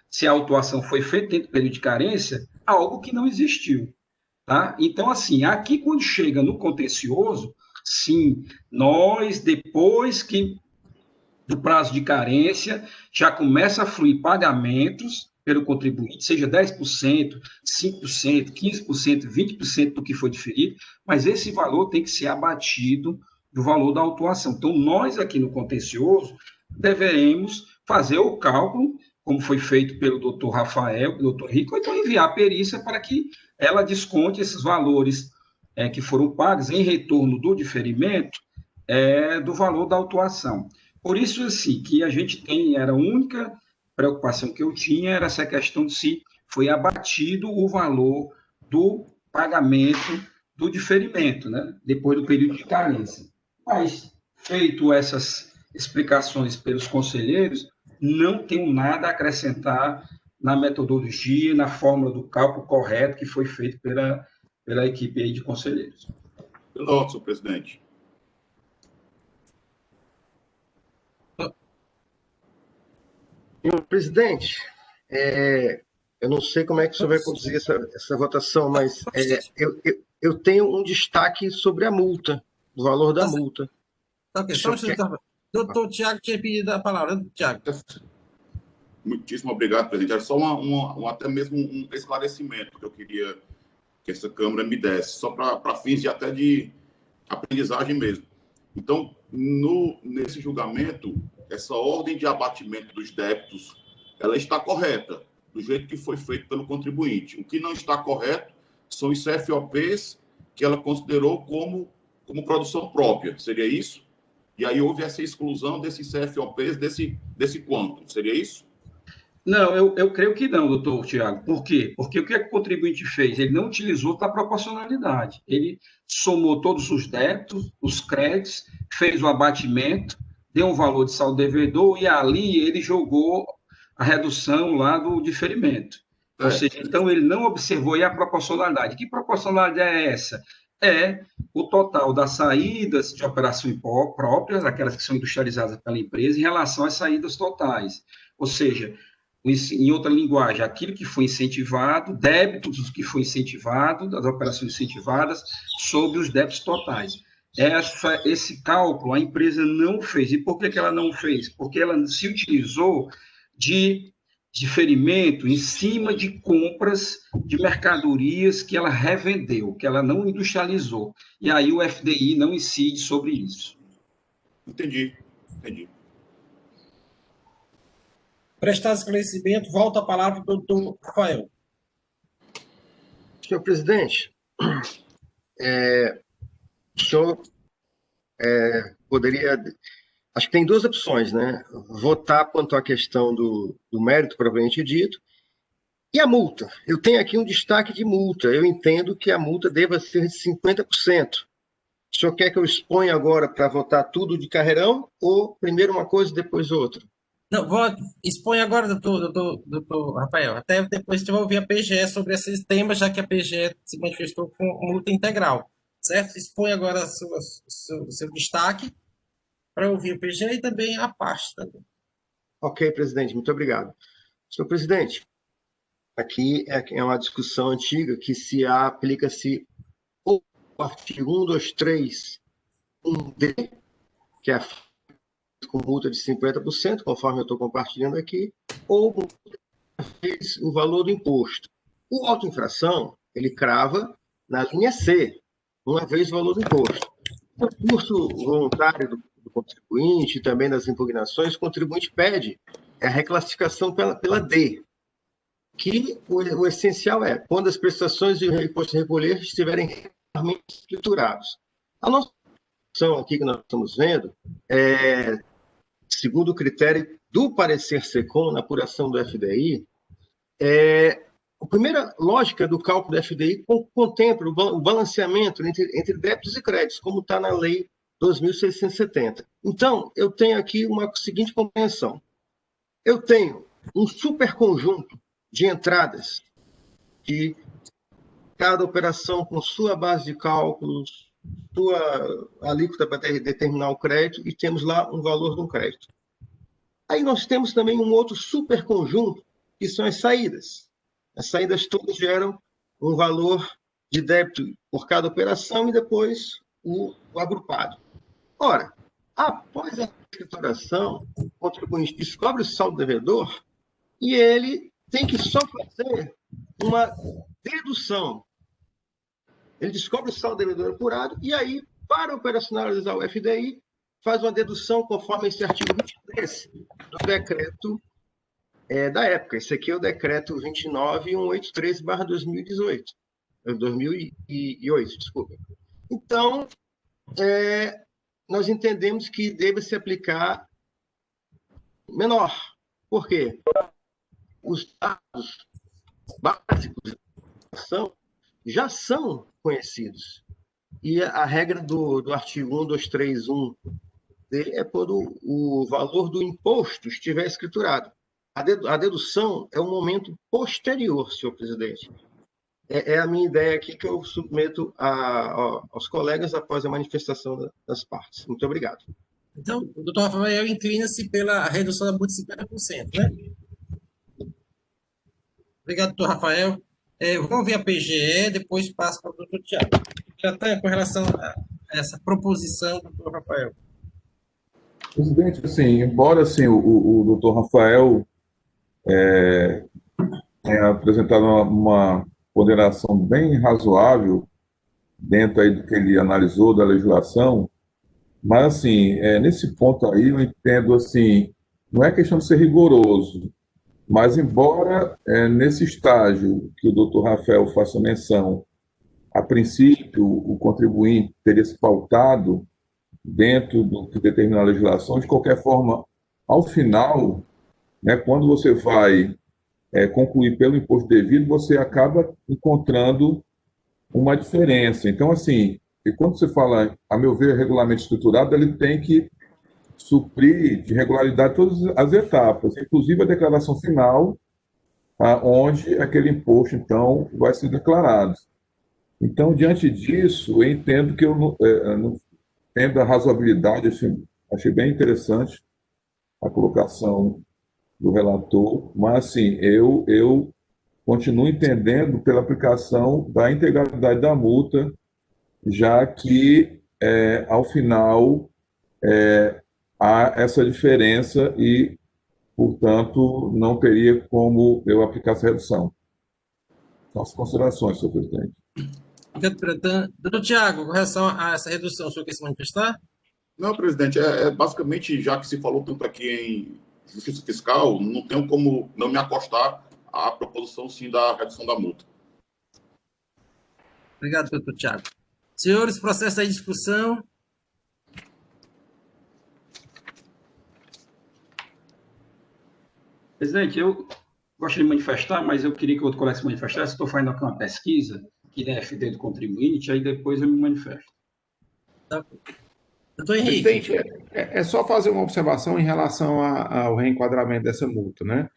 [SPEAKER 6] se a autuação foi feita dentro do período de carência, algo que não existiu. Tá? Então, assim, aqui quando chega no contencioso, sim, nós, depois que do prazo de carência, já começa a fluir pagamentos pelo contribuinte, seja 10%, 5%, 15%, 20% do que foi diferido, mas esse valor tem que ser abatido do valor da autuação. Então, nós aqui no contencioso deveremos fazer o cálculo, como foi feito pelo doutor Rafael, pelo doutor Henrique, ou então enviar a perícia para que ela desconte esses valores que foram pagos em retorno do diferimento do valor da autuação. Por isso, assim, que a gente era a única preocupação que eu tinha era essa questão de se foi abatido o valor do pagamento do diferimento, né, depois do período de carência. Mas, feito essas explicações pelos conselheiros, não tenho nada a acrescentar na metodologia, na fórmula do cálculo correto que foi feito pela equipe aí de conselheiros.
[SPEAKER 8] Pelo senhor presidente.
[SPEAKER 2] Senhor presidente, eu não sei como é que o senhor vai conduzir essa votação, mas eu tenho um destaque sobre a multa, o valor da multa.
[SPEAKER 1] Ok, só um instante. Doutor Tiago tinha pedido a palavra. Tiago.
[SPEAKER 8] Muitíssimo obrigado, presidente. Era só até mesmo um esclarecimento que eu queria que essa Câmara me desse, só para fins até de aprendizagem mesmo. Então, nesse julgamento, essa ordem de abatimento dos débitos, ela está correta, do jeito que foi feito pelo contribuinte. O que não está correto são os CFOPs que ela considerou como como produção própria, seria isso? E aí houve essa exclusão desses CFOPs, desse quanto, seria isso?
[SPEAKER 6] Não, eu creio que não, doutor Tiago. Por quê? Porque o que o contribuinte fez? Ele não utilizou a proporcionalidade. Ele somou todos os débitos, os créditos, fez o abatimento, deu um valor de saldo devedor e ali ele jogou a redução lá do diferimento. Ou seja, então ele não observou aí a proporcionalidade. Que proporcionalidade é essa? É o total das saídas de operação próprias, aquelas que são industrializadas pela empresa, em relação às saídas totais. Ou seja, em outra linguagem, aquilo que foi incentivado, débitos do que foi incentivado, das operações incentivadas, sobre os débitos totais. Esse cálculo a empresa não fez. E por que ela não fez? Porque ela se utilizou de diferimento em cima de compras de mercadorias que ela revendeu, que ela não industrializou. E aí o FDI não incide sobre isso.
[SPEAKER 8] Entendi.
[SPEAKER 1] Prestado esclarecimento, volta a palavra para o doutor Rafael.
[SPEAKER 2] Senhor presidente, o senhor poderia... Acho que tem duas opções, né? Votar quanto à questão do mérito propriamente dito e a multa. Eu tenho aqui um destaque de multa. Eu entendo que a multa deva ser de 50%. O senhor quer que eu exponha agora para votar tudo de carreirão ou primeiro uma coisa e depois outra?
[SPEAKER 1] Não, expõe agora, doutor Rafael. Até depois a gente vai ouvir a PGE sobre esses temas, já que a PGE se manifestou com multa integral. Certo? Expõe agora o seu destaque para ouvir o PGE e também a pasta.
[SPEAKER 2] Ok, presidente, muito obrigado. Senhor presidente, aqui é uma discussão antiga que se aplica-se o artigo 123, 1D, que é com multa de 50%, conforme eu estou compartilhando aqui, ou o valor do imposto. O auto-infração, ele crava na linha C, uma vez o valor do imposto. No curso voluntário do contribuinte e também das impugnações, o contribuinte pede a reclassificação pela D, que o essencial é quando as prestações de imposto a recolher estiverem regularmente escriturados. A nossa opção aqui que nós estamos vendo segundo o critério do parecer SECOM na apuração do FDI, a primeira lógica do cálculo do FDI contempla o balanceamento entre débitos e créditos, como está na Lei 2.670. Então, eu tenho aqui uma seguinte compreensão. Eu tenho um superconjunto de entradas de cada operação com sua base de cálculos, sua alíquota para determinar o crédito, e temos lá um valor do crédito. Aí nós temos também um outro superconjunto, que são as saídas. As saídas todas geram um valor de débito por cada operação e depois o agrupado. Ora, após a escrituração, o contribuinte descobre o saldo devedor e ele tem que só fazer uma dedução. Ele descobre o saldo devedor apurado e aí, para operacionalizar o FDI, faz uma dedução conforme esse artigo 23 do decreto da época. Esse aqui é o decreto 29.183/2018. 2008, desculpa. Então, nós entendemos que deve se aplicar menor. Por quê? Os dados básicos já são conhecidos. E a regra do artigo 1231 é quando o valor do imposto estiver escriturado. A dedução é um momento posterior, senhor presidente. É a minha ideia aqui que eu submeto aos colegas após a manifestação das partes. Muito obrigado.
[SPEAKER 1] Então, o doutor Rafael inclina-se pela redução da multa de 50%, né? Obrigado, doutor Rafael. Vamos ouvir a PGE, depois passo para o doutor Tiago. Já está com relação a essa proposição do doutor Rafael.
[SPEAKER 7] Presidente, assim, embora assim, o doutor Rafael tenha apresentado uma ponderação bem razoável dentro aí do que ele analisou da legislação, mas assim, nesse ponto aí eu entendo assim, não é questão de ser rigoroso, mas embora nesse estágio que o doutor Rafael faça menção a princípio, o contribuinte teria se pautado dentro do que determina a legislação. De qualquer forma, ao final, né, quando você vai concluir pelo imposto devido, você acaba encontrando uma diferença. Então, assim, e quando você fala, a meu ver, regulamento estruturado, ele tem que suprir de regularidade todas as etapas, inclusive a declaração final, onde aquele imposto, então, vai ser declarado. Então, diante disso, eu entendo que eu não entendo a razoabilidade, assim, achei bem interessante a colocação do relator, mas, assim, eu continuo entendendo pela aplicação da integralidade da multa, já que, ao final, há essa diferença e, portanto, não teria como eu aplicar essa redução. Nossas considerações, senhor presidente.
[SPEAKER 1] Obrigado, Piratã. Doutor Tiago, com relação a essa redução, o senhor quer se manifestar?
[SPEAKER 8] Não, presidente, basicamente, já que se falou tanto aqui em justiça fiscal, não tenho como não me acostar à proposição, sim, da redução da multa.
[SPEAKER 1] Obrigado, doutor Tiago. Senhores, processo aí de discussão.
[SPEAKER 6] Presidente, eu gostaria de manifestar, mas eu queria que o outro colega se manifestasse. Estou fazendo aqui uma pesquisa aqui da FD do contribuinte, aí depois eu me manifesto.
[SPEAKER 1] Tá. Doutor Henrique.
[SPEAKER 3] Presidente, é só fazer uma observação em relação ao reenquadramento dessa multa, né?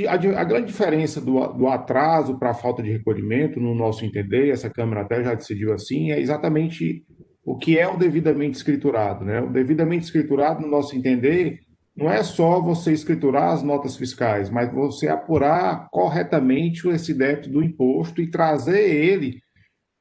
[SPEAKER 3] A grande diferença do atraso para a falta de recolhimento, no nosso entender, essa Câmara até já decidiu assim, é exatamente o que é o devidamente escriturado, né? O devidamente escriturado, no nosso entender, não é só você escriturar as notas fiscais, mas você apurar corretamente esse débito do imposto e trazer ele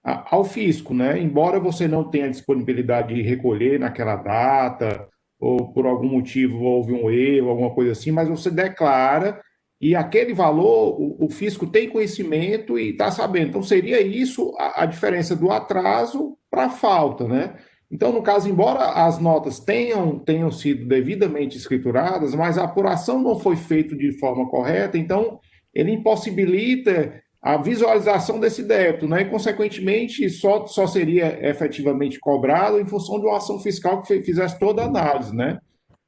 [SPEAKER 3] ao fisco, né? Embora você não tenha disponibilidade de recolher naquela data, ou por algum motivo houve um erro, alguma coisa assim, mas você declara e aquele valor o fisco tem conhecimento e está sabendo. Então, seria isso a diferença do atraso para a falta, né? Então, no caso, embora as notas tenham sido devidamente escrituradas, mas a apuração não foi feita de forma correta, então ele impossibilita a visualização desse débito, né? E, consequentemente, só seria efetivamente cobrado em função de uma ação fiscal que fizesse toda a análise, né?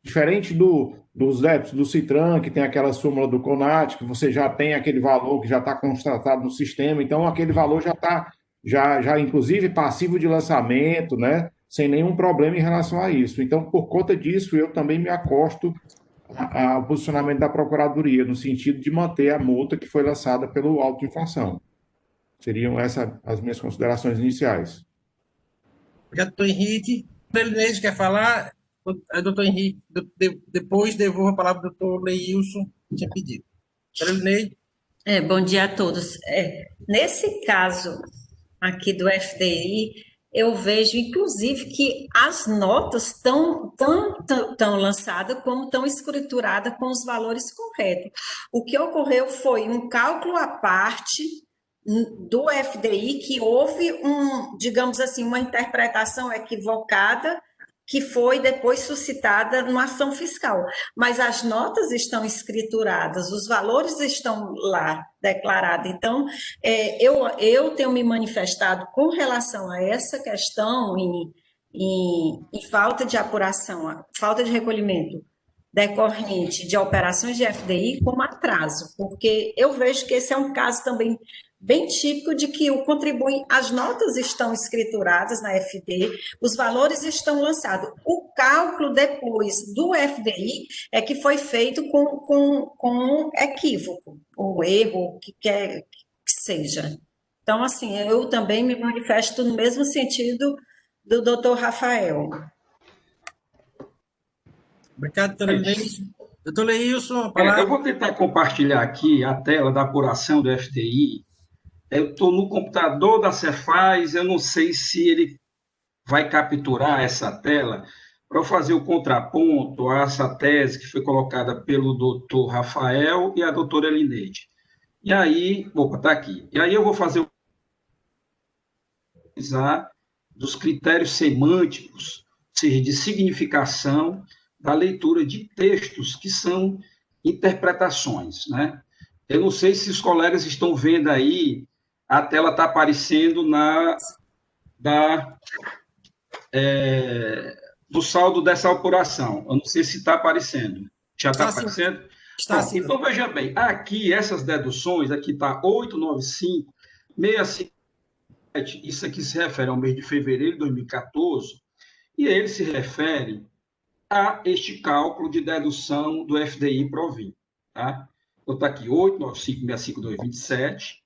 [SPEAKER 3] Diferente dos débitos do Citran, que tem aquela súmula do CONAT, que você já tem aquele valor que já está constatado no sistema, então aquele valor já está, já inclusive, passivo de lançamento, né? Sem nenhum problema em relação a isso. Então, por conta disso, eu também me acosto ao posicionamento da Procuradoria, no sentido de manter a multa que foi lançada pelo auto de infração. Seriam essas as minhas considerações iniciais.
[SPEAKER 1] Obrigado, doutor Henrique. Doutor Elineide quer falar? Doutor Henrique, depois devolvo a palavra ao doutor Leilson, que tinha pedido. Doutor Elineide.
[SPEAKER 5] Bom dia a todos. Nesse caso aqui do FDI, eu vejo, inclusive, que as notas estão lançadas como estão escrituradas com os valores corretos. O que ocorreu foi um cálculo à parte do FDI, que houve digamos assim, uma interpretação equivocada que foi depois suscitada numa ação fiscal. Mas as notas estão escrituradas, os valores estão lá declarados. Então, eu tenho me manifestado com relação a essa questão em falta de apuração, falta de recolhimento decorrente de operações de FDI como atraso, porque eu vejo que esse é um caso também bem típico de que o contribuinte, as notas estão escrituradas na FD, os valores estão lançados. O cálculo depois do FDI é que foi feito com equívoco, ou erro, que quer que seja. Então, assim, eu também me manifesto no mesmo sentido do doutor Rafael.
[SPEAKER 1] Obrigado, doutor Elineide. Doutor Leilson, a palavra.
[SPEAKER 6] Eu vou tentar compartilhar aqui a tela da apuração do FDI. Eu estou no computador da Cefaz, eu não sei se ele vai capturar essa tela para fazer o contraponto a essa tese que foi colocada pelo doutor Rafael e a doutora Elineide. E aí, está aqui. E aí eu vou fazer dos critérios semânticos, ou seja, de significação da leitura de textos que são interpretações, né? Eu não sei se os colegas estão vendo aí, a tela está aparecendo do saldo dessa apuração. Eu não sei se está aparecendo. Já está aparecendo?
[SPEAKER 1] Está assim.
[SPEAKER 6] Então, veja bem, aqui, essas deduções, aqui está 895, 657, isso aqui se refere ao mês de fevereiro de 2014, e ele se refere a este cálculo de dedução do FDI Provim. Tá? Então, está aqui 895.65227.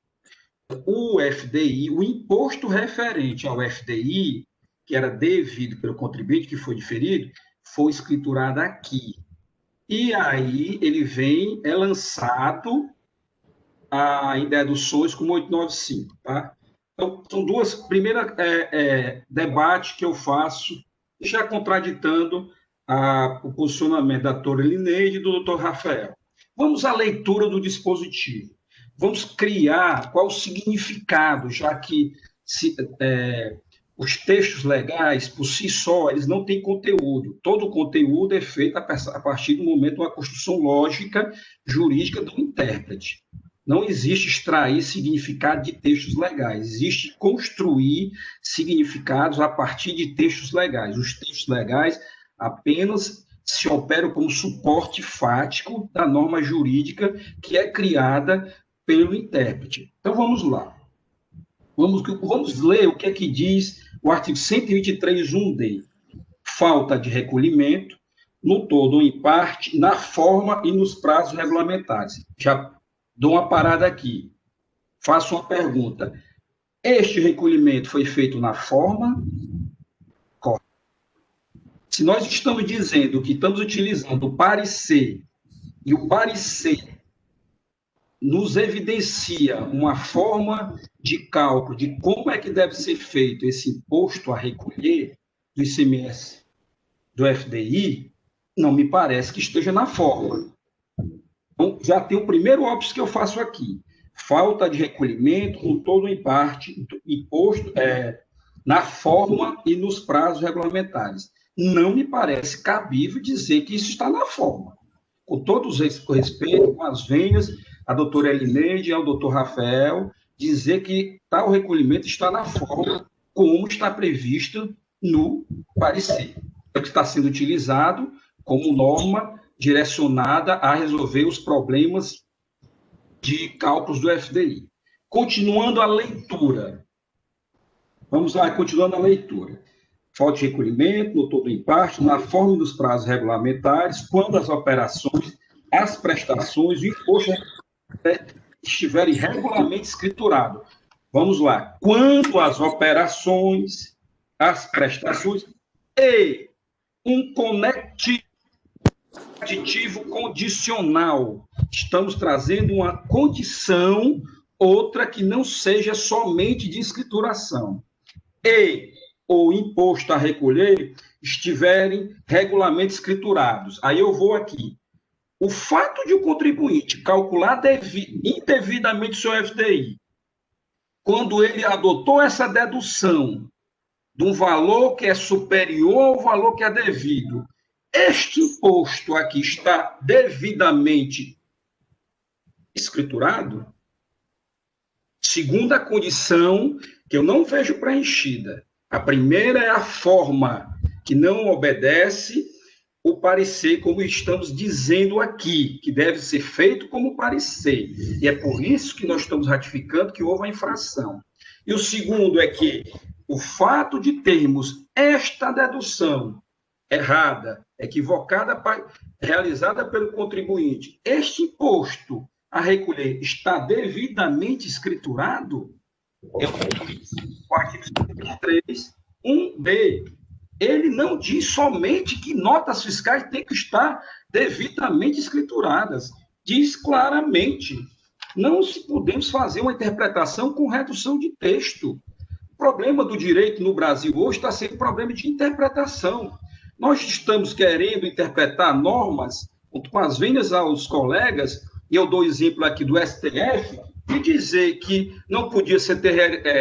[SPEAKER 6] O FDI, o imposto referente ao FDI, que era devido pelo contribuinte, que foi diferido, foi escriturado aqui. E aí ele vem, é lançado em deduções como 895. Tá? Então, são duas. Primeiro debate que eu faço, já contraditando o posicionamento da doutora Elineide e do doutor Rafael. Vamos à leitura do dispositivo. Vamos criar qual o significado, já que os textos legais, por si só, eles não têm conteúdo. Todo o conteúdo é feito a partir do momento de uma construção lógica, jurídica do intérprete. Não existe extrair significado de textos legais, existe construir significados a partir de textos legais. Os textos legais apenas se operam como suporte fático da norma jurídica que é criada pelo intérprete. Então, vamos lá. Vamos ler o que é que diz o artigo 123.1d. Falta de recolhimento, no todo ou em parte, na forma e nos prazos regulamentares. Já dou uma parada aqui. Faço uma pergunta. Este recolhimento foi feito na forma? Correto. Se nós estamos dizendo que estamos utilizando o parecer, e o parecer nos evidencia uma forma de cálculo de como é que deve ser feito esse imposto a recolher do ICMS, do FDI, não me parece que esteja na forma. Então, já tem o primeiro óbice que eu faço aqui. Falta de recolhimento, com todo em parte, imposto na forma e nos prazos regulamentares. Não me parece cabível dizer que isso está na forma. Com todo o respeito, com as venhas, a doutora Elineide e ao doutor Rafael, dizer que tal recolhimento está na forma como está previsto no parecer. É o que está sendo utilizado como norma direcionada a resolver os problemas de cálculos do FDI. Continuando a leitura. Vamos lá, continuando a leitura. Falta de recolhimento, no todo em parte, na forma e nos prazos regulamentares, quando as operações, as prestações e o imposto estiverem regularmente escriturados. Vamos lá. Quando as operações, as prestações e um conectivo condicional. Estamos trazendo uma condição, outra que não seja somente de escrituração. E o imposto a recolher estiverem regularmente escriturados. Aí eu vou aqui. O fato de o contribuinte calcular indevidamente seu FDI, quando ele adotou essa dedução de um valor que é superior ao valor que é devido, este imposto aqui está devidamente escriturado? Segunda condição que eu não vejo preenchida. A primeira é a forma, que não obedece o parecer, como estamos dizendo aqui, que deve ser feito como parecer. E é por isso que nós estamos ratificando que houve a infração. E o segundo é que o fato de termos esta dedução errada, equivocada, realizada pelo contribuinte, este imposto a recolher está devidamente escriturado, é o artigo 123.1b. Ele não diz somente que notas fiscais têm que estar devidamente escrituradas. Diz claramente. Não se podemos fazer uma interpretação com redução de texto. O problema do direito no Brasil hoje está sendo problema de interpretação. Nós estamos querendo interpretar normas com as vendas aos colegas, e eu dou exemplo aqui do STF, e dizer que não podia ser ter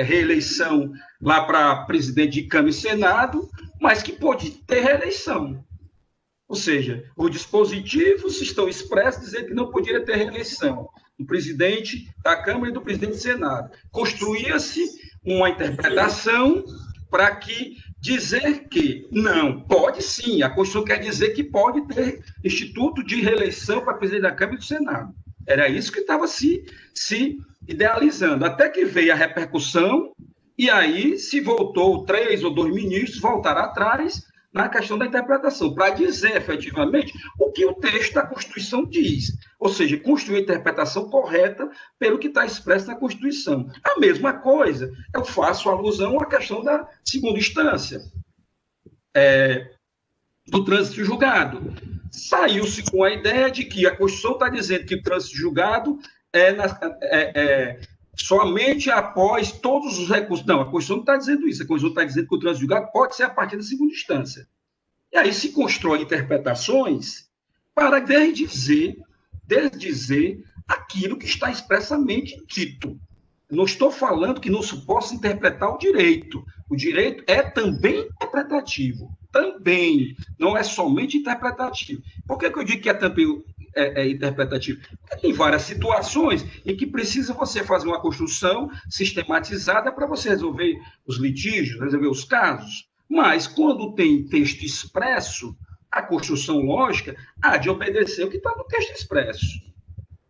[SPEAKER 6] reeleição lá para presidente de Câmara e Senado, mas que pode ter reeleição. Ou seja, os dispositivos estão expressos dizendo que não poderia ter reeleição do presidente da Câmara e do presidente do Senado. Construía-se uma interpretação para que dizer que não, pode sim, a Constituição quer dizer que pode ter instituto de reeleição para presidente da Câmara e do Senado. Era isso que estava se idealizando, até que veio a repercussão, e aí se voltou 3 ou 2 ministros, voltaram atrás na questão da interpretação, para dizer efetivamente o que o texto da Constituição diz, ou seja, construir a interpretação correta pelo que está expresso na Constituição. A mesma coisa, eu faço alusão à questão da segunda instância, do trânsito julgado. Saiu-se com a ideia de que a Constituição está dizendo que o trânsito julgado somente após todos os recursos. Não, a Constituição não está dizendo isso. A Constituição está dizendo que o trânsito julgado pode ser a partir da segunda instância. E aí se constrói interpretações para desdizer aquilo que está expressamente dito. Não estou falando que não se possa interpretar o direito. O direito é também interpretativo. Também. Não é somente interpretativo. Por que eu digo que é também interpretativo? Porque tem várias situações em que precisa você fazer uma construção sistematizada para você resolver os litígios, resolver os casos. Mas, quando tem texto expresso, a construção lógica há de obedecer o que está no texto expresso.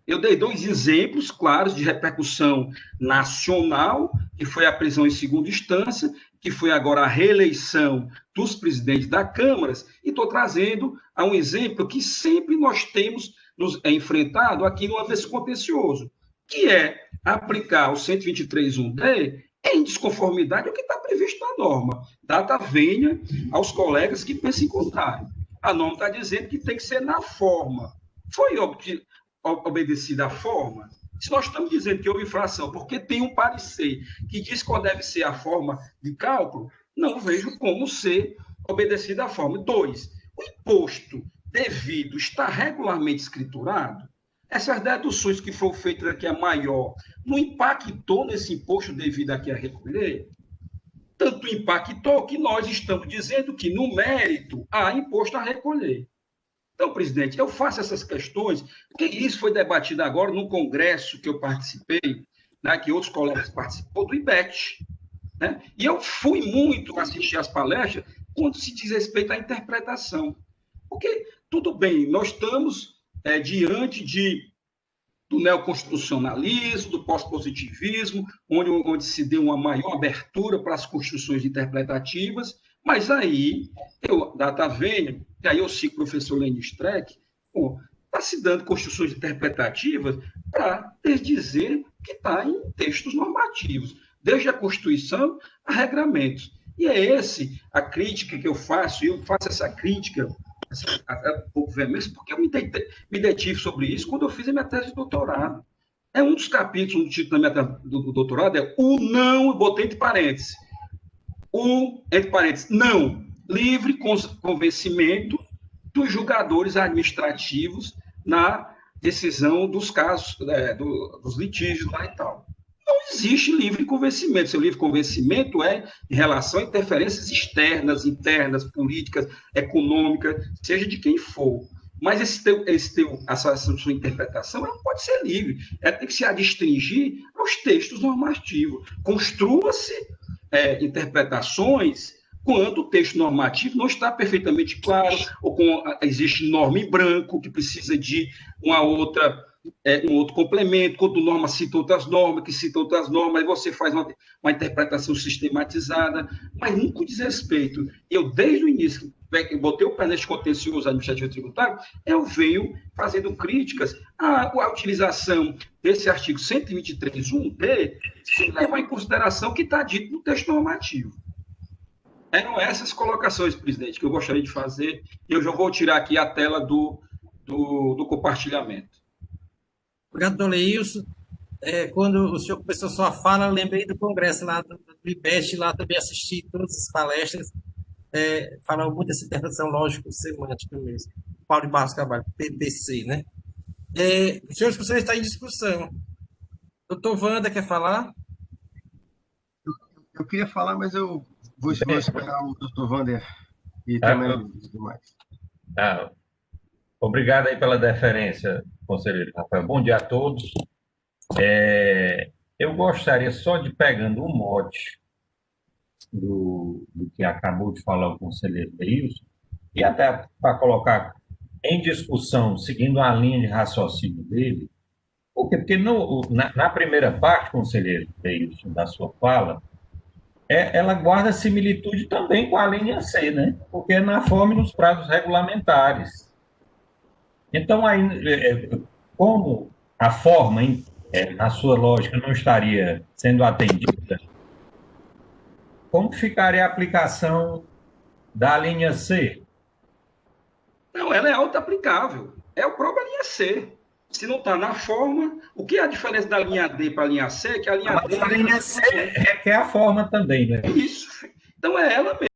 [SPEAKER 6] Eu dei 2 exemplos claros de repercussão nacional, que foi a prisão em segunda instância, que foi agora a reeleição dos presidentes da Câmara, e estou trazendo um exemplo que sempre nós temos nos enfrentado aqui no âmbito contencioso, que é aplicar o 123.1d em desconformidade ao que está previsto na norma. Data venha aos colegas que pensem em contrário. A norma está dizendo que tem que ser na forma. Foi obedecida a forma? Se nós estamos dizendo que houve infração porque tem um parecer que diz qual deve ser a forma de cálculo, não vejo como ser obedecida a forma. 2, o imposto devido está regularmente escriturado? Essas deduções que foram feitas aqui a maior não impactou nesse imposto devido aqui a recolher? Tanto impactou que nós estamos dizendo que, no mérito, há imposto a recolher. Então, presidente, eu faço essas questões, porque isso foi debatido agora no congresso que eu participei, né, que outros colegas participou, do IBET. Né? E eu fui muito assistir às palestras quando se diz respeito à interpretação. Porque, tudo bem, nós estamos diante do neoconstitucionalismo, do pós-positivismo, onde se deu uma maior abertura para as construções interpretativas, mas aí, data venha, e aí eu cito o professor Lenin Streck, está se dando construções interpretativas para desdizer que está em textos normativos, desde a Constituição a regramentos. E é a crítica que eu faço, e eu faço essa crítica um pouco veemente, porque eu me detive sobre isso quando eu fiz a minha tese de doutorado. Um dos capítulos do título da minha tese do doutorado é o não, eu botei entre parênteses, não, livre convencimento dos julgadores administrativos na decisão dos casos, dos litígios lá e tal. Não existe livre convencimento. Seu livre convencimento é em relação a interferências externas, internas, políticas, econômicas, seja de quem for. Mas essa sua interpretação não pode ser livre. Ela tem que se adstringir aos textos normativos. Construa-se interpretações quando o texto normativo não está perfeitamente claro, ou existe norma em branco que precisa de um outro complemento, quando norma cita outras normas, que cita outras normas, aí você faz uma interpretação sistematizada, mas nunca diz respeito. Eu, desde o início, que botei o pé neste contencioso administrativo tributário, eu venho fazendo críticas à utilização desse artigo 123.1d, sem levar em consideração o que está dito no texto normativo. Eram essas colocações, presidente, que eu gostaria de fazer, e eu já vou tirar aqui a tela do compartilhamento.
[SPEAKER 1] Obrigado, doutor Leilson. Quando o senhor começou sua fala, eu lembrei do congresso lá do IBEST, lá também assisti todas as palestras, falam muito dessa interpretação lógico-semântica mesmo. Paulo de Barros Carvalho, PBC, né? Senhores, você está em discussão. Doutor Wanda, quer falar?
[SPEAKER 2] Eu queria falar, mas eu vou esperar o doutor Wander e também os demais.
[SPEAKER 4] Ah, obrigado aí pela deferência, conselheiro Rafael. Bom dia a todos. Eu gostaria só de, pegando um mote do que acabou de falar o conselheiro Deilson, e até para colocar em discussão, seguindo a linha de raciocínio dele, porque na primeira parte, conselheiro Deilson, da sua fala, ela guarda similitude também com a linha C, né? Porque é na forma e nos prazos regulamentares. Então, aí, como a forma, na sua lógica, não estaria sendo atendida, como ficaria a aplicação da linha C?
[SPEAKER 6] Não, ela é auto-aplicável. É o próprio linha C. Se não está na forma, o que é a diferença da linha D para a linha C? Que a linha D...
[SPEAKER 4] A linha C requer a forma também, né?
[SPEAKER 6] Isso. Então é ela mesmo.